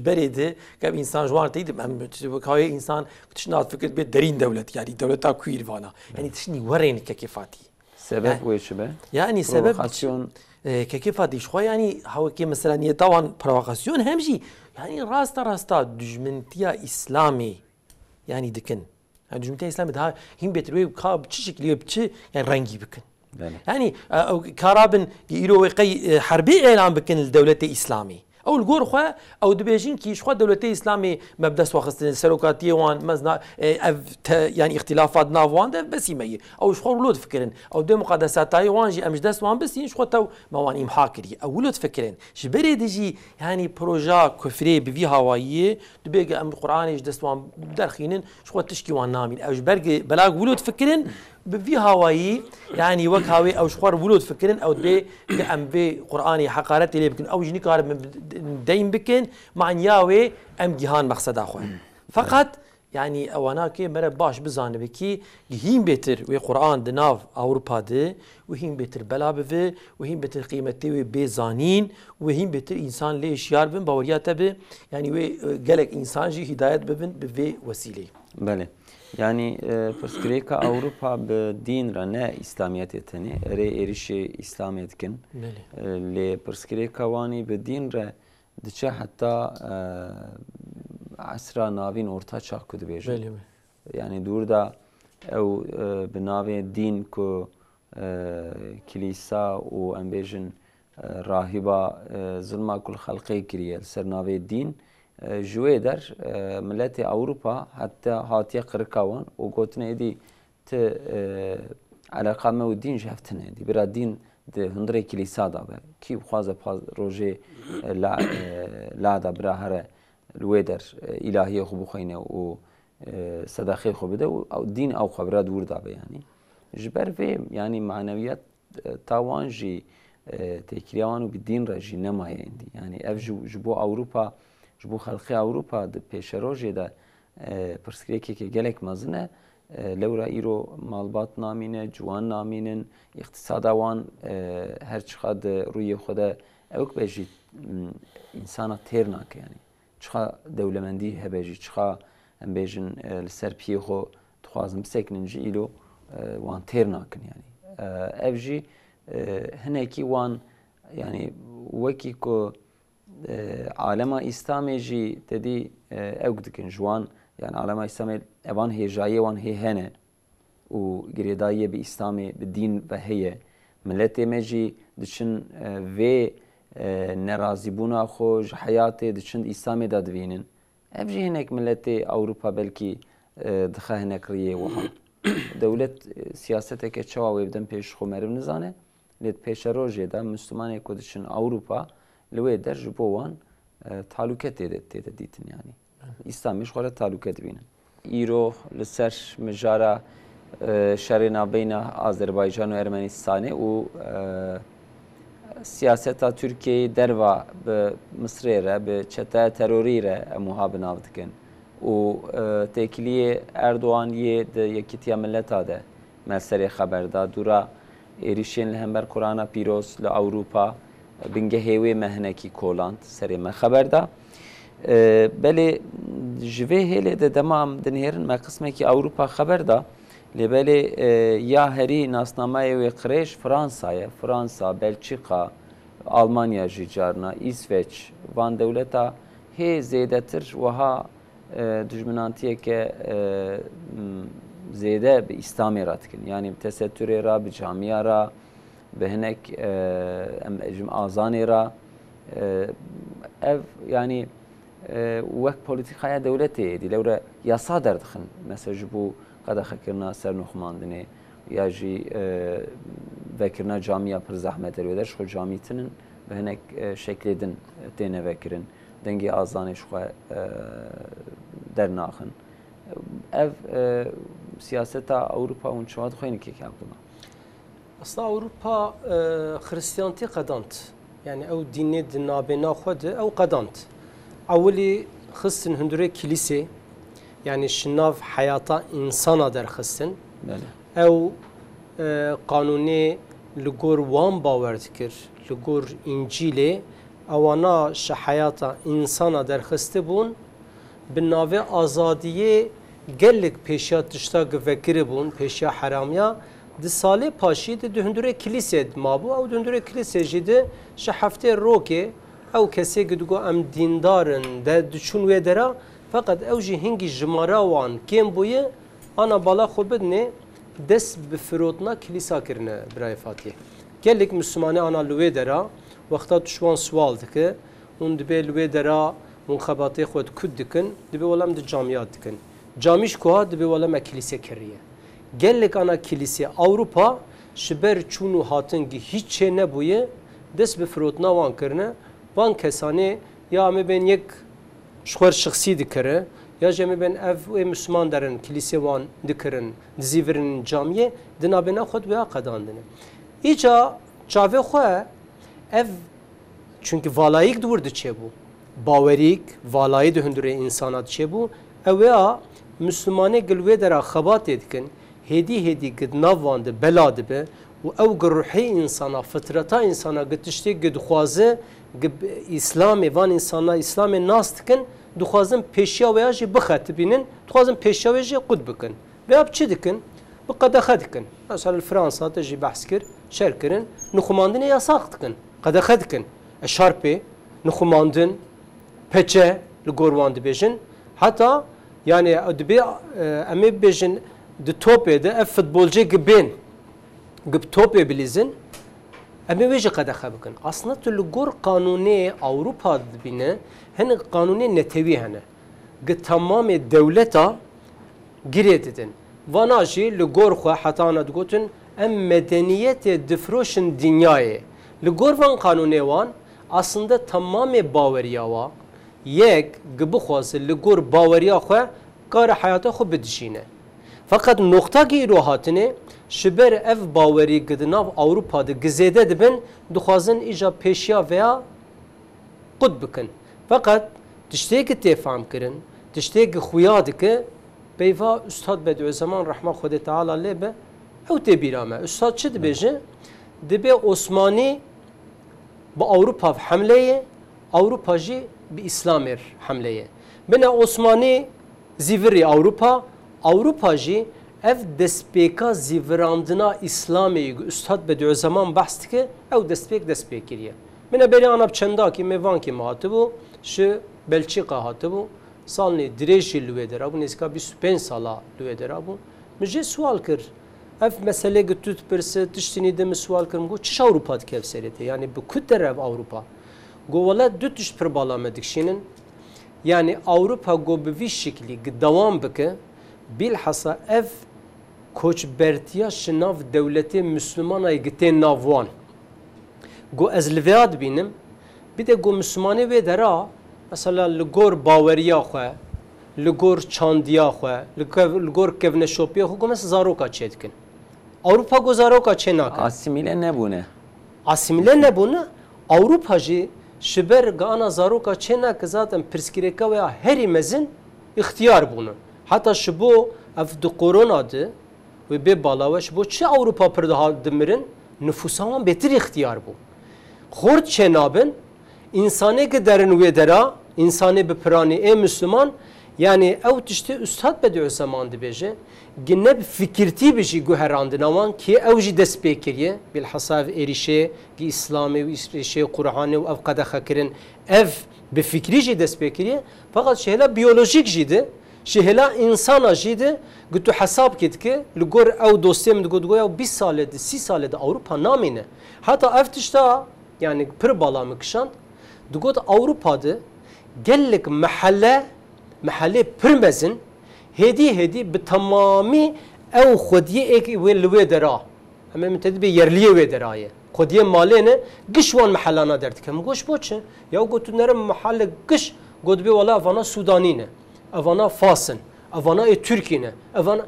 بريده كم انسان جوان تيد كاي انسان تشنات فكرة بيت درين دولة يعني دولتها كوير فانا يعني تشني وريني كيفاتي سبب ويش به يعني سبب كيفاتي شوي يعني هو كي مثلا طبعا بروفوكاسيون همجي يعني راستا دجمنتيا اسلامي يعني دكن دجمنتيا اسلامي ده هم بيتروي كاب تشكل بتشي يعني رنجي بكن يعني كارابن يروي حربي اعلان بكن الدولة الإسلامي او الجور خو او دبيجين كي شخو دولة الإسلامي مبدا سواخستن سلوكاتي وان مزنا يعني اختلافات نافوان ده بس يمي او شخو ولود فكرن او دو مقدسات تايوان جي امجدس وان بس شخو تو موان امحاكري او ولود فكرن جبري دجي يعني بروجا كفري بفي هوايه دبيغ ام القران يجدس وان درخينن شخو تشكي وان نامين او جبرغ بلاغ ولود فكرن بفي هواي يعني وكهاوي او شخور ولود فكرن او بي ام بي قراني حقارتي اللي بكن او جني قارب من دايم بكن مع نياوي ام جهان مقصد اخو فقط يعني اوانا كي مره باش بزانه بكي هيم بيتر وي قران دناف اوروبا دي وهيم بيتر بلا بفي وهيم بيتر قيمتي بيزانين وهيم بيتر انسان ليش ياربن باورياته به يعني وي قالك انسان جي هدايه ببن بفي وسيله بله يعني فرسكريكا أوروبا بدين رنا إسلاميات تاني إيريش إسلاميات كن لفرسكريكا واني بدين را دشة حتى عصر نابين أورتا شاق كده بيجي يعني دور دا أو بنابي دين كو كليسا و أمبيجن راهبة ظلما كل خلقي كريه سر نابي الدين جوی در ملت أوروبا حتى هاتي قرقاوان وقوتنا دي ت علاقة ما ودين جهفتنا دي برا دين ده هندري كليسا دابا كي بخوازه روجي لا دا برا هره الويدر إلهية خو بخينه و صداقي خو بده أو دين أو خبرة دور دابا يعني جبر في يعني معنويات تاوانجي تكريوانو بالدين رجي نما يعني أفجو جبو أوروبا جبو خلقي أوروبا د پیشروجی دا پرسکریکی که گلک مزنه لورا ایرو مالبات نامینه جوان نامینن اقتصاد وان هر چقد روی خود اوک بجی انسان تیر ناک يعني چقا دولمندی هبجی چقا هم بجن لسر پی خو تخوازم سکنن جی ایلو وان تیر ناکن يعني افجی هنکی وان يعني وکی کو عالم اسلامی جی تدی اوگدکن جوان يعني عالم اسلامی اوان هی جایه وان هی هنه و گریدایی به اسلامی به دین و هیه ملت مجی دچن و نرازی بونا خوش حیات دچن اسلامی دادوینن افجی هنک ملت اوروپا بلکی دخه هنک ریه وها دولت سیاست که چواوی بدن پیش خو مرو نزانه لید پیش روزی دا مسلمانی کودشن اوروپا لوی درج بوان تعلقات تیده دیتن يعني İslam'mış خورا تعلقات بینن. ایرو لسر مجارا شرنا بین آذربایجان و ارمنستان و siyaseta Türkiye'yi derva به مصر را به çete teröri را muhabin avdıkın. O tekliye Erdoğan'ye de yekitiya milleta de mesele haberda dura erişen hember Kur'an'a piroz le Avrupa binge hewe mehneki kolant seri me haberda. Beli jve hele de demam dinherin me kısme ki Avrupa haberda لبلی یا هری ناسنامه و قریش فرانسایه فرانسا بلژیکا آلمانیا جیجارنا اسویچ وان دولتا هی زیاده تر وها دشمنانتیه که زیاده به اسلامی رات کن یعنی تستوری را به جامعه را به هنک آزانی را ev yani وقت پولیتیکای دولتی دی لوره یاسا دردخن مثلا bu قد خکرنا سر نخماندنه یا جی وکرنا جامعه پر زحمت رویدش خود جامعیتن به هنک شکل دن تینه وکرن دنگی آزانش خود در ناخن ev siyaseta Avrupa اون شما دخوینی که کردم اصلا Avrupa خریستیانتی قدانت yani او dini dinabena خود او قدانت اولی خستن هندوره کلیسه yani şınav hayata insana derxistin. Ev kanuni ligor wan bawer dikir, ligor İncil'e ewana şi hayata insana derxiste bun bi navê azadiye gelek peşa tişta givekiri bun, peşa haramiya di salê paşî di hundure kilîsê mabû ew di hundure kilîsê jî di şi heftê rokê ew kesê digo em dîndarin de diçûn wê dera fakat ew jî hingî jimara wan kêm bûye ana bala xwe bidine dest bi firotina kilîsa kirine birayê Fatih. Gelek Müslümanê ana li wê dera wexta tu ji wan swal dike hûn dibe li wê dera hûn xebatê xwe kud dikin dibe welem di camiya dikin. Camî ku hat dibe welem kilîse kiriye. Gelek ana kilîse Avrupa ji ber çûn û hatingî hiç çê nebûye dest bi firotina wan kirine van kesanê ya me bên yek şxwer şixsî dikire ya jemê bên ev ê Müslüman derin kilîsê wan dikirin dizîvirin camiyê di navbêna xwe wêya qedandine. Îca çavê xwe ev çünkü valayîk dûr diçêbû bawerîk valayî di hundurê insana diçêbû ew wêya Müslümanê gil wê dera xebatê dikin hêdî hêdî gid nav wan de bela dibe û ew gid ruhê insana fitreta insana gid tiştê gid dixwaze İslamê van insana İslamê nas dikin dixwazin pêşiya wêya jî bixetibînin dixwazin pêşiya wê jî qut bikin vêya çi dikin bi qedexe dikin mesela Fransa te jî behs kir şer kirin nixumandinê yasak dikin qedexe dikin eşarpê nixumandin peçe li gor wan dibêjin heta yani dibe em ê bêjin di topê de ev futbolcê gibên gib topê bilîzin em ê wê jî qedexe bikin. Aslında tu li gor qanûnê Avrupa dibîne hinek qanûnê netewî hene. Gi temamê dewleta girê didin. Vana jî li gor xwe heta ne digotin em medeniyetê difroşin dinyayê. Li gor van qanûnê wan aslında temamê baweriya wa yek gi bixwaze li gor baweriya xwe kara hayata xwe bidişîne. Fakat noktaki îro hatine ji ber ev bawerî gidinav Avrupa de gizêde dibin dixwazin îja pêşiya veya qut bikin. Fakat tiştêkî tê fehm kirin, tiştêkî xuya dike peyva Üstad Bediüzzaman Rahma Xwedê Teala lê be ew tê bîra me. Üstad çi dibêje? Dibe Osmanî bi Avrupa hemleyê, Avrupa jî bi İslamê hemleyê. Bine Osmanî zîvirî Avrupa, Avrupa jî ev destpêka zîvirandina İslamê Üstad Bediüzzaman behs dike ew destpêk kiriye. Min berê ana çendakî mêvankê me hatibû ji Belçîka hatibû salnê dirêj jî li wê dera bû nêzîka 25 sala li wê dera bû. Min jê swal kir ev meselê tu dipirse tiştînî de min swal kirim got çi Avrupa dike ev serêtê yani bi ku dere ev Avrupa. Got wele du tişt pir bala me dikşînin yani Avrupa got bi vî şeklî dewam bike bilhassa ev koçbertiya ji nav dewletê Müslümanayê gitê nav wan. Got ez li vêya dibînim bir de got Müslümanê wê dera mesela li gor baweriya xwe لگور چاندیا خو لگور کفن شوپیا خو گمس زاروکا چیدکن Avrupa gozaroka çenaka asimile nebune asimile nebune Avrupa ji şiber gana zaroka çenaka zaten perskireka veya her mezin ihtiyar bunu hatta şu bu afdu koronadı ve be balaveş bu çi Avrupa per daha demirin nüfusaman betir ihtiyar bu Xort çenabın insane ki derin ve dera insane bir prani Müslüman yani ev tişte üstad bediyor zaman dibeje gene fikirti bir şey güherandın aman ki ev ji dest bekiriye bilhassa erişe ki İslami ve erişe Kur'an'ı ve ev kadar kirin ev bir fikri ji dest bekiriye fakat şeyler biyolojik jidi şeyler insana jidi gütü hesap kitki lugor ev dosyam dugo ya 20 salede 30 salede Avrupa namine hatta ev tişte yani pır balamı kışan dugo Avrupa'da gellik mahalle pırmezin hedi bi tamami ev xodiye ek ve dera hemen müteddi bir yerliye ve derayı xodiye malene gışvan mahallana derdik hem goş boçe ya gotunlara mahalle gış godbe valla avana Sudanine avana Fasın avana Türkiye avana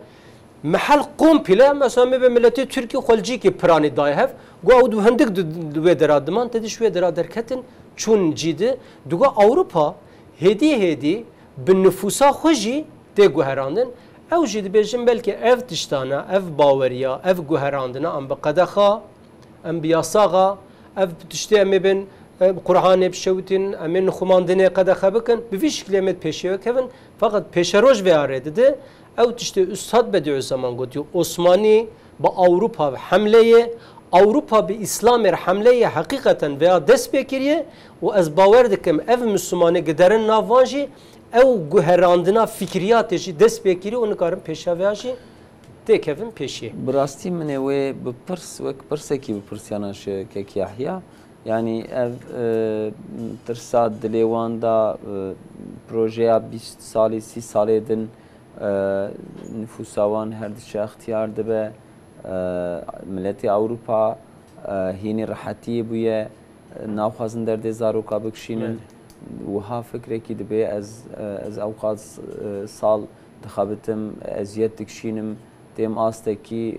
محل komple mesela be milleti Türkiye xolci ki prani dayhev go du hendik ve deradman tediş ve deraderketin çun cidi duga Avrupa hedi bin nüfusa xoji de guherandın ev jid bejim belki ev tiştana ev baweriya ev guherandına am baqadaxa am biyasağa ev tişte em ben Kur'an bşewtin emin xumandine qadaxa bakın bir şeklemet peşe kevin fakat peşeroj ve arede ev tişte üstad bediyor zaman gotiyor Osmani ba Avrupa hamleye Avrupa bir İslam hamleye hakikaten veya dest bekiriye و از باور دکم اف مسلمانه گدرن ناوانجی او گهراندنا فکریاتشی دست بکیری و نکارم پیشاویاشی تکفن پیشی براستی من و بپرس و پرسکی بپرسیانش که کیحیا yani ev tırsa dilevanda projeye 20 sali 30 saledin nüfusavan her dişe ihtiyar dibe milleti Avrupa hini rahatiye buye ناوخازن در دزاروکا بکشینن و ها فکری که دبی از اوقات سال دخابتم ازیت دکشینم تیم آسته کی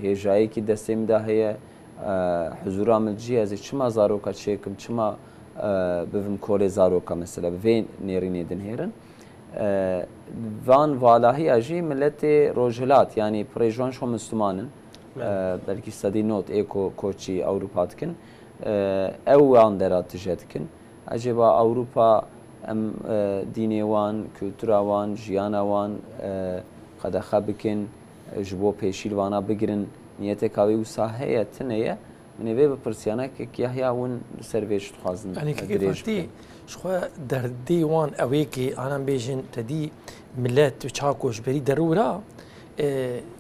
هجایی کی دستیم ده هی حضور عملجی از چما زاروکا چیکم چما بفهم کل زاروکا مثلا بفین نیرینی دن هرن وان والاهی اجی ملت روجلات yani پریجوان شو مسلمانن belki stadi not eko koçi Avrupa tıkın ev andera tişetkin acaba Avrupa em dini wan kültüra wan jiyana wan qada xabikin jbo peşil wana bigirin niyete kavi u sahiyetine من به پرسیانه که یحیی اون سرویش خوازن. یعنی که گفتی شخوا در دیوان اوی که آنم بیشن تدی ملت و چاکوش بری درورا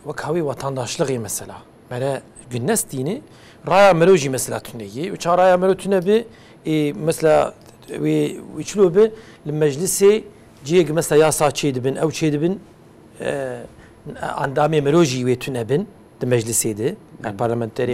وکاوی وطنداشلقی مثلا. برای گنستینه رای مروجی مثلا تونیه و چه رای مرو تونه به مثلا و چلو به المجلس جیگ مثلا یا ساچید بن او چید بن اندامی مروجی و تونه بن المجلسی ده parlamenter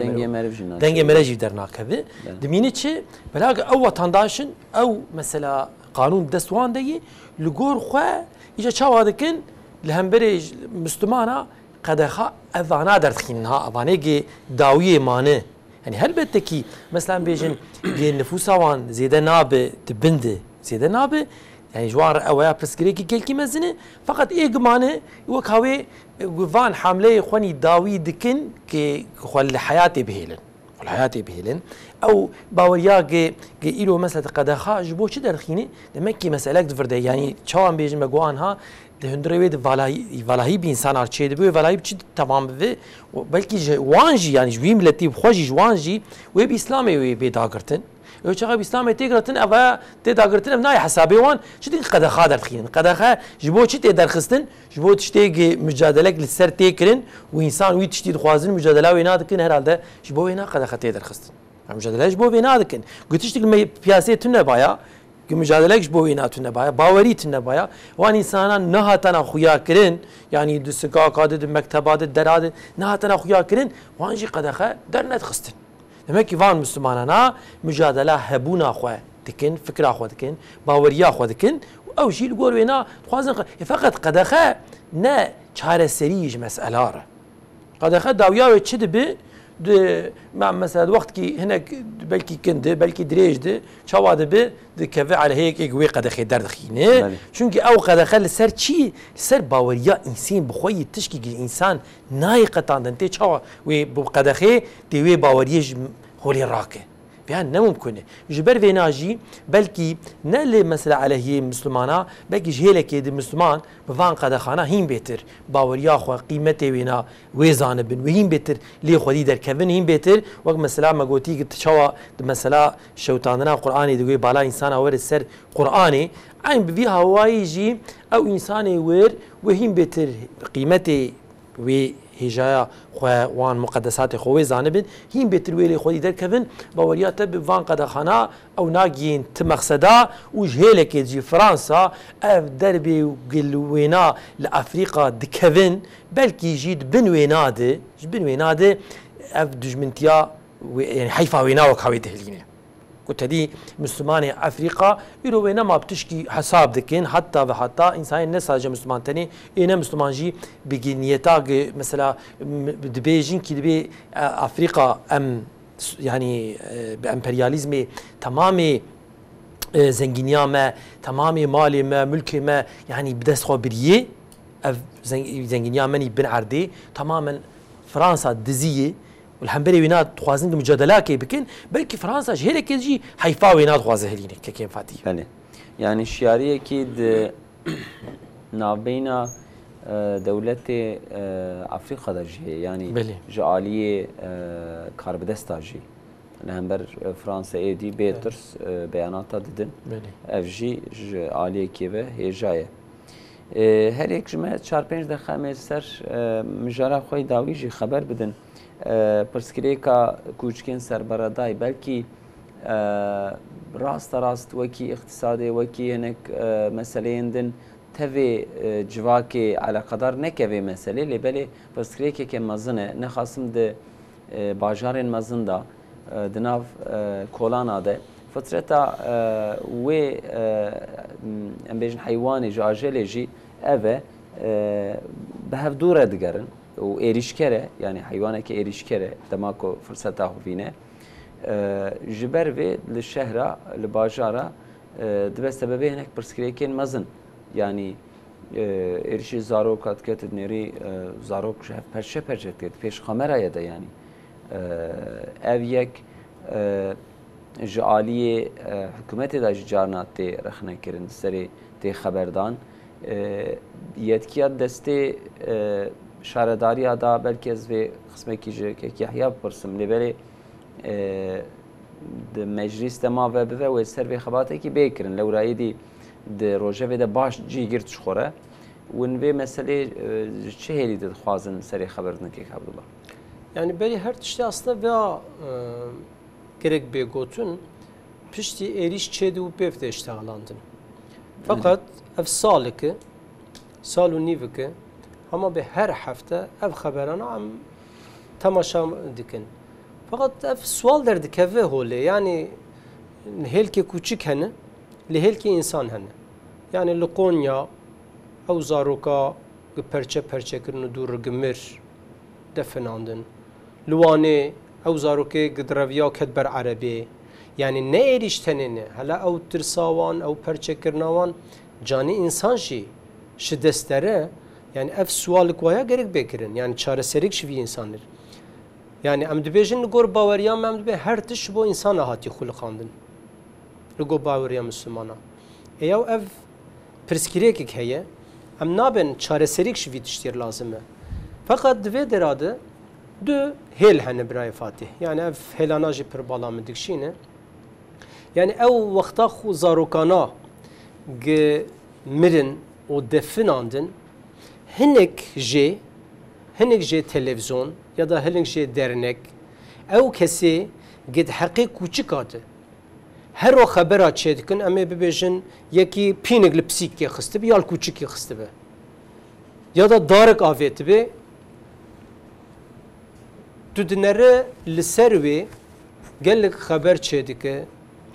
denge mereci dernakeve demini çi belki ev vatandaşın ev mesela kanun destwandeyi ligor xwe ica çavadikin lehembere Müslümana qadaha evana dertxinha avanegi dawiye mane yani elbette ki mesela bejin ge nüfusa wan zede nabe dibinde zede nabe yani jwar evaya preskireki kelki mezini fakat egmane wakawe van hamle khoni dawi dikin ki khol hayati behelen khol hayati behelen او باوریا که ایرو مثلا قداخا جبو چه درخینی demek ki mesela dverde yani çawan bejin me goan ha de hundrewe de valahi bir insan arçeydi bu valahi çi tamam ve belki wanji yani jwi milleti xoji wanji ve bir İslam'ı ve bir dagırtın öçağa İslam'ı tegratın ava te dagırtın nay hesabi wan çi qadaxa derxin qadaxa jbo çi te derxistin jbo tişteki mücadelek li ser tekrin ve insan wi tişti xwazin mücadele ve nadkin herhalde jbo ve na qadaxa te derxistin mücadele jbo ve nadkin gutiştik piyasaya tünne baya ki mücadele jbo ve na tünne baya bawari tünne baya wan insana nahatana xuya kirin yani düsqa qadet mektebat derad nahatana xuya kirin wan ji qadaxa dernet xistin demek ki van Müslümanana mücadele hebuna xwe dikin fikra xwe dikin bawariya xwe dikin او جيل قول وينا خوازن فقط قدخه نا چاره سريج مساله قدخه داويا تشد به مع مثلا وقت كي هناك بلكي كنده بلكي دريجده شواده به كفي على هيك يقوي قدخه دردخينه چونكي او قدخه لسر چي سر باوريا انسان بخوي تشكي الانسان نايقه دنتي چوا وي بقدخه دي باوريا هولي راكه بيان نممكنه جبر فيناجي بلكي نل مثلا على هي مسلمانا بلكي جهلك يد مسلمان بفان قدخانه هين بيتر باوريا خو قيمته وينا ويزان بن وهين بيتر لي خدي در كفن هين بيتر وقت مثلا ما قوتي تشوا مثلا شوتاندنا قراني دوي بالا انسان اور السر قراني عين بفي هوايجي او انسان وير وهين بيتر قيمته وي هجايا وان مقدسات خوي زانبن هين بترويلي خودي در كفن باوريات بفان قدخانا او ناجين تمقصدا وجهلك يجي فرنسا اف دربي وقلوينا لافريقا دكفن بلكي يجيد بنويناده بنويناده اف دجمنتيا يعني حيفا وينا وكاوي تهلينه قلت هذه مسلمان افريقيا يروينا ما بتشكي حساب دكين حتى وحتى انسان نساج مسلمان تاني انا مسلمان جي بجنيتا مثلا دبيجين كي دبي افريقيا ام يعني بامبرياليزم تمامي زنجينيا ما تمامي مالي ما ملكي ما يعني بدس خبريه زنجينيا مني بن عردي تماما فرنسا دزيه والحنبري وينات خوازن مجادله كي بكن بلكي فرنسا هي لك يجي حيفا وينات خوازه هلينك كيف فاتي بله يعني الشياريه اكيد نابينا دولة افريقيا دجي يعني جاليه كاربدستا جي الهمبر فرنسا ايدي بيترس بيانات ددن اف جي عاليه كيفه هي جايه هر یک جمعه 4-5 دقیقه سر مجاره خوی داویجی خبر بدن پرسکریکا کوچکین سربردای بلکی راست وکی اقتصادی وکی هنک مسئله اندن تفي جواكي على قدر نكفي مسألة لبالي پرسکریکا که مزنه نخواستم ده باجارين مزن دا دناف کولانا ده فترتا و ام بيجن حيواني جاجلي جي اوه بهف دوره دگرن و ایریشکره يعني حيوانك ایریشکره دماكو فرصتا هوفينه جبر في للشهرة لباجارة دبه سببه هناك برسكريكين مزن يعني ایریشی زاروک کت نری زاروک شهر پرچه کرد پیش خمره یده يعني او یک جعالی حکومت دا جارنات تی رخنه کرن سری تی خبردان یتکیات دسته شارداری دا بلکه از وی قسمه که احیا برسم لبری د مجلس تما و به و سر به خباته کی بیکرن لو رایدی د روجه و د باش جیگرت شخوره ون و مسئله چه هلی د خوازن سری خبردن که عبدالله yani beri her tişte aslında veya gerek bir gotun pişti eriş çedi u befte iştahlandın. Fakat ev salıkı salu nivki ama be her hafta ev haberana am tamaşa dikin. Fakat ev sual derdi keve hole yani helki küçük hene li helki insan hene. Yani li Konya ev zaruka perçe kırını dur gümür defenandın. لوانه او زاروكي قدرافيا كدبر عربي يعني نه eriştenene hala او ترساوان او پرچکرناوان cani insan şi şidestere yani ev sualık vaya gerek bekirin yani çareserik şivi insanlar yani em dibejin gor bavariya em dibe her tiş bu insan hati xulqandın lugo bavariya müslümana ev perskirek heye em naben çareserik şivi tiştir lazım fakat dibe derade دو هل هن برای فاتح يعني اف هلاناجي پر بالا مدکشینه يعني او وقتا خو زاروکانا گ مرن و دفناندن هنک جه تلویزیون یا da هنک جه درنک او کسی گد حقیق کوچیکاده هر و خبره چه دکن اما ببیجن یکی پینگ لپسیک که خسته بی یا کوچیکی خسته به یا da دارک آویت به تدنره لسروي قال لك خبر شدك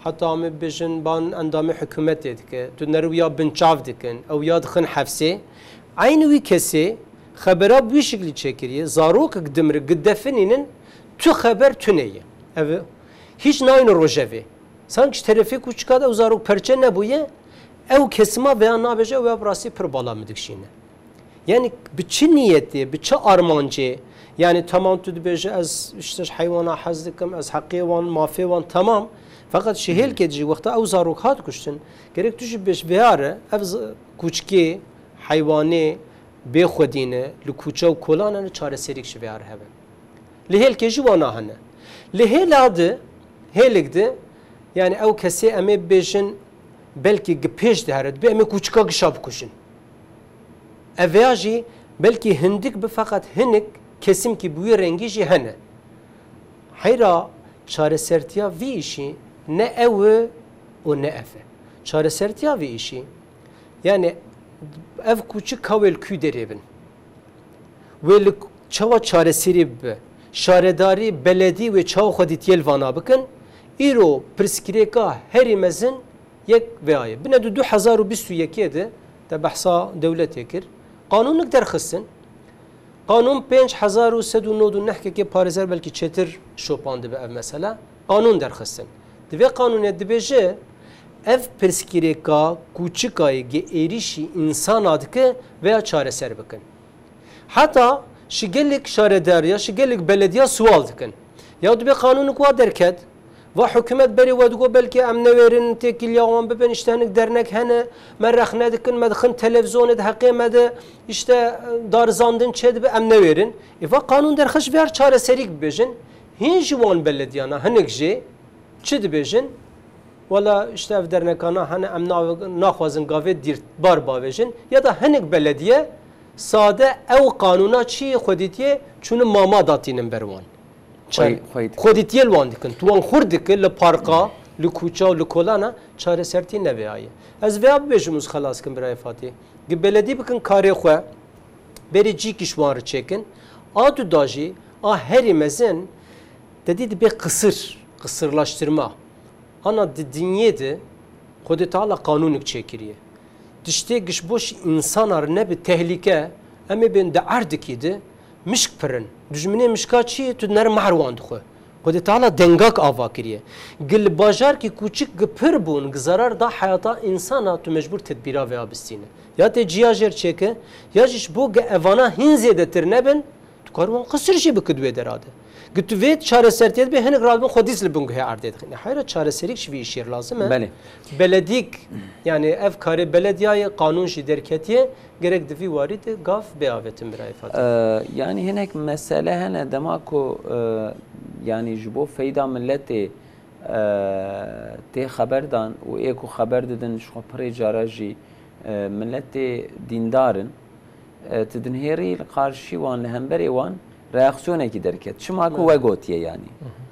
حتى عم بيجن بان اندام حكومت ديك تنرو يا بنچاف دكن او يا دخن حفسه عين وي كسي خبره بوي شكل تشكريه زاروك قدمر قدفنين تو خبر تنيه ev hiç nayno rojeve sanki terefik uçkada o zarok perçe ne buye ev kesma veya nabeje veya brasi pır bala mı dikşine yani biçi niyeti biçi armancı yani tamam tüdü beje az işte hayvana hazdikim az hakivan mafivan tamam fakat şehir kedici vakta ev zarok hat kuştun gerek tüşü beş beyare ev kuçki hayvani bexwedine li kuça u kolana çareserik şi beyare hebe lihel keji wana hane lihel adı helikdi yani ev kesi eme bejin belki gpeş deharet be eme kuçka gşab kuşun evaji belki hindik be fakat hinik kesim ki bu rengi ji hane hayra çaresertiya vi işi ne ev o ne efe çaresertiya vi işi yani ev küçük kavel kü derebin ve çava çareseri be şaredari beledi ve çav xaditiyel vana bakın İro priskireka herimezin yek veya bine 2021 de te bahsa devlet yekir kanunluk derxissin kanun 5109 nehke ki parizer belki çetir şopandı be ev mesela kanun derxissin ve kanun dibeje ev priskireka küçükay ge erişi insan adıkı veya çareser bakın hatta şigelik şaredariya şigelik belediye sual dikın ya dibe kanunu kuva derket ve hükümet beri vedgo belki emne verin tekil yavan beben işte hani dernek hene merrahne dikin medxin televizyon ed hakimede işte darzandın çed be emne verin ve kanun derxiş ver çareserik bejin hinjwan belediyana hanekje çed bejin valla işte ev dernekana hani emna naxwazın gavet dir bar bavejin ya da hanek belediye sade ev kanuna çi xoditiye çunu mama datinin berwan xoditiye lwan dikin tuwan xurdik le parka le kuça le kolana çare serti ne veyaye ez veya bejumuz xalas kin biray fatih ge belediye bikin kare xwe beri ci kişwar çekin adu daji a herimezin dedi bir kısırlaştırma ana diniyedi Xudi Teala kanunuk çekiriye dişte gişboş insanlar ne bir tehlike emi ben de ardikiydi mişk pırın düzmine mişka çiğ tüdner mahrwandı xwe Xudi Teala dengak ava kiriye gil bajar ki küçük gıpır bun zarar da hayata insana tu mecbur tedbira veya bistine ya te ciyajer çeke ya jiş bu evana hinzedetir nebin tu karvan kısır şey bikidwe derade Gitüvet çaresertiyet be henek razman xodis li bungu he ardet. Hayra çareserik şi bir işyer lazım he. Beli. Beledik yani ev kare belediyayı kanun şi derketiye gerek divi varid gaf beavetin bir ayfat. Yani henek mesele hene demako yani jibo feyda milleti te haberdan u eko haber dedin şu pare jaraji milleti dindarın tedinheri karşı wan lehemberi wan reaksiyoneki derket. Çimaku ve gotiye yani.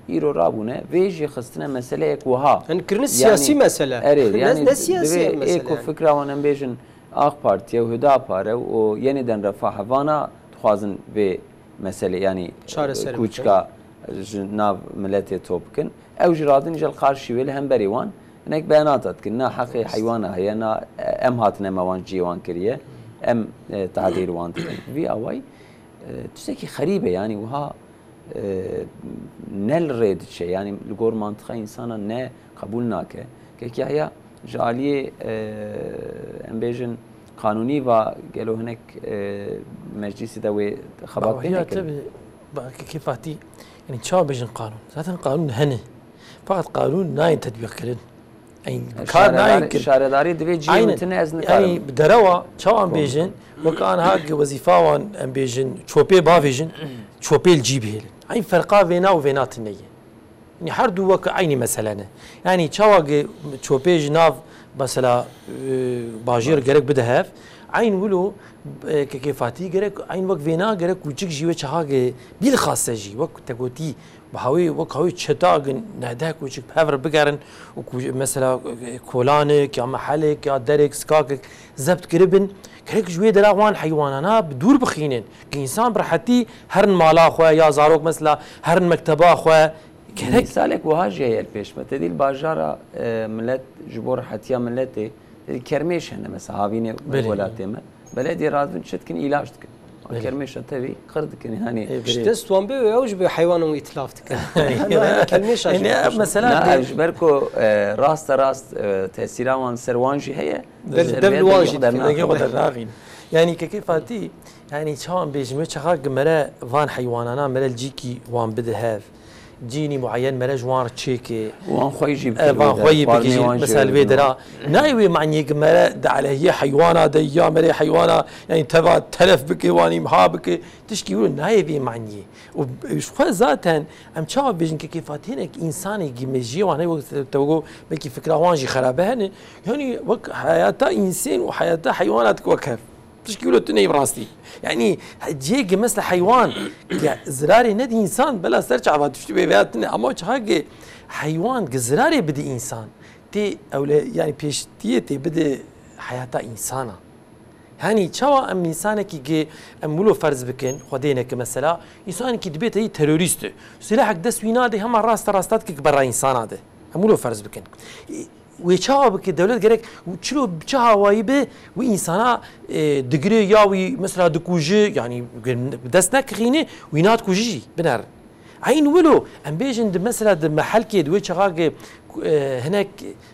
İro rabune veji xistine mesele ek vaha. Yani kırnı siyasi mesele. Evet yani ne siyasi mesele. Eko fikra wan bejin AK Partiye u Hüdapare o yeniden refah vana xwazin ve mesele yani kuçka nav milleti topkin. Ew jiradin jel karşı ve hemberi wan nek beyanat atkin na haqi haywana heye na em hatine mewan ciwan kiriye em ta'dil wan vi away tüseki xaribe yani uha nel red şey yani gor mantığa insana ne kabul nake ki ya jaliye embejin kanuni ve gelo henek meclisi de ve xabat هي تبي كيف فاتي يعني تشاو بيجن قانون zaten قانون هني فقط قانون ناين تطبيق كردن يعني كار ناين شارداري دبي جي متنه از يعني بدروا تشاو ام بيجن وكان هاك وظيفه وان ام بيجن تشوبي بافيجن تشوبي الجيب هيل اي فرقا فينا وفينات النيه يعني حردو وك عيني مثلا يعني تشاو تشوبي جناف مثلا باجير جرك بدهف عين ولو كيفاتي جرك عين وك فينا جرك وجك جيوه چهاگه بیل خاصه جي وك تگوتي بهاوي وك هاوي چتاگ نهدك وجك بهفر بگرن مثلا كولانك يا محلك يا درك سكاك زبط قربن كرك جوي دراوان حيوانانا بدور بخينن كإنسان برحتي هرن مالا خو يا زاروك مثلا هرن مكتبا خو مثالك وهاجي البيش ما تدي الباجارة ملت جبور حتى ملتي كرميش هنا مثلا هافيني ولا تيمة بلدي رادن شتكن علاج تكن كرميش تبي قردكن يعني شتست وان بي اوج بحيوان ويتلافتك كرميش مثلا جبركو راست تأثيرا وان سروانجي هي دبل واجد يعني كيفاتي يعني شان بيجمع شغال مرا فان حيواننا مرا الجيكي وان بدهاف جيني معين مرا جوار تشيكي وان خوي يجيب وان خوي بيجي مثلا بيدرا نايوي معني مرا د على هي حيوانات يا مرا حيوانات يعني تبع تلف بك واني محابك تشكي يقول نايوي معني وش ذاتا ام شاف بيجن كيفات هناك انساني جيمجي وانا وقت توقو بكي فكره وانجي خرابه يعني وك حياته انسان وحياته حيوانات وكيف تشكي له تني براستي يعني جيجي مثل حيوان زراري ندي انسان بلا سرچ عباد تشتي بياتنا اما حاجه حيوان زراري بدي انسان تي او يعني بيشتي تي بدي حياته انسانه يعني شوا ام انسانك يجي امولو فرض بكن خدينك مثلا انسانك دبيت هي تيروريست سلاحك دس وينادي هم راستاتك برا انسان هذا امولو فرض بكن ويشاو بك الدولة جرك وشلو بشها وايبه وإنسانا دقري ياوي مثلا دكوجي يعني دستنا كخينة وينات كوجي بنار عين ولو أم بيجن مثلا محل كيد ويشغاق هناك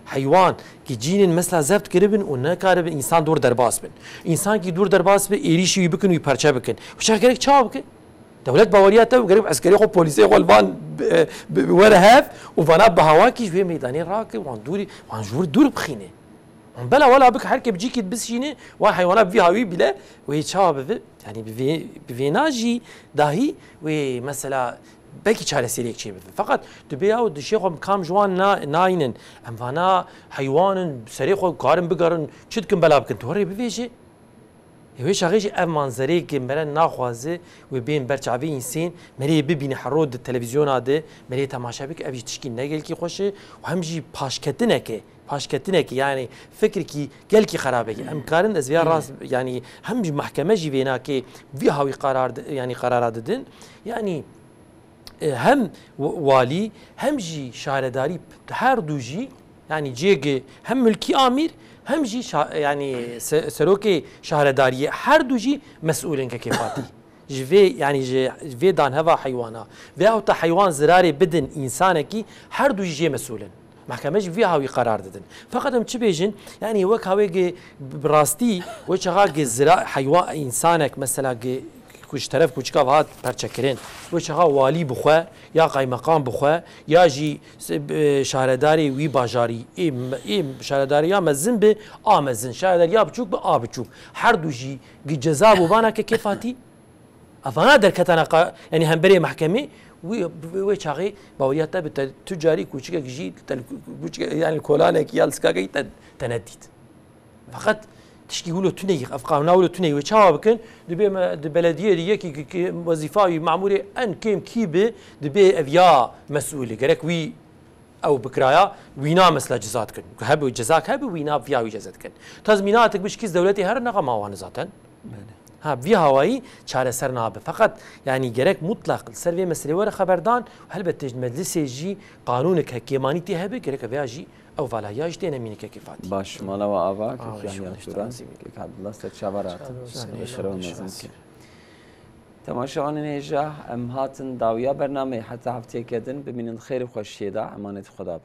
حيوان كي جين مثلا زبط كربن ونكارب إنسان دور درباس بن إنسان كي دور درباس بن إيريشي يبكن ويبرشا بكن وشغاق جرك شاو بك دولة باورياته وقريب عسكري خو بوليسي خو الفان ورهاف وفانا بهواكي في ميداني راكي وان جور دور بخينه هم بلا ولا بك حركه بجيك تبسينه وحيوانات في هاوي بلا ويتشاب يعني بفيناجي داهي ومثلا بكي شال سيريك شيء فقط تبيعوا دشيخهم كام جوان ناينن ام فانا حيوان سريخو قارن بقارن شدكم بلا بكن توري بفيجي هوش غيش ام منظري كمرا ناخوازه وبين برچاوي انسان مري ببين حرود التلفزيون هذا مري تماشا بك ابي تشكي نگل كي خوشه وهمجي پاشكتنك يعني فكركي قال كي خرابه ام كارن ازيار راس يعني همجي محكمه جي بينا كي في هاوي قرار يعني قرارات ددن يعني هم والي همجي شهرداري هر دوجي يعني جيجي هم ملكي امير همجي يعني سروكي شهرداريه هر دوجي مسؤولين ككيفاتي جفي يعني جفي دان هوا حيوانا في او حيوان زراري بدن انسانكي هر دوجي جي مسؤولين محكمه جي هاوي قرار ددن فقط ام تشبيجن يعني وك هاوي براستي وشغا زرا حيوان انسانك مثلا كوش طرف كوچكاف هات پرچکرین و چها والی بخوا یا قایمقام بخوا یا جی شهرداری وی باجاری ام شهرداری یا مزن به آمزن شهرداری یا بچوک به آبچوک هر دو جی جزا بوبانا که کفاتی افانا در کتنا يعني هم بري محكمه و چاغي باوريات تجاري كوچكا جي يعني كولانك يالسكاغي تنديت فقط تشكي يقولوا تني افقانا ولا تني وشاوا بكن دبي البلديه دي كي وظيفه معموله ان كيم كيبه دبي افيا مسؤولي قالك وي او بكرايا وينا مثل جزاتكن هب جزاك هب وينا فيا جزاتكن تزميناتك بشكيز دولتي هر نغا ما وان ذاتن ها في هواي چاره سر نابه فقط يعني جرك مطلق سروي مسألة ورا خبردان هلبت مجلس جي قانونك حكيماني تهبه جرك فياجي او فلا ياج تينا مينك كيفات باش مالا وآواك يعني أشوران كيك عبد الله استشابرات بشرون نزمك تماشاً نيجا ام هاتن داويا برنامج حتى هفتي كدن بمن الخير وخوشيدا امانة خدا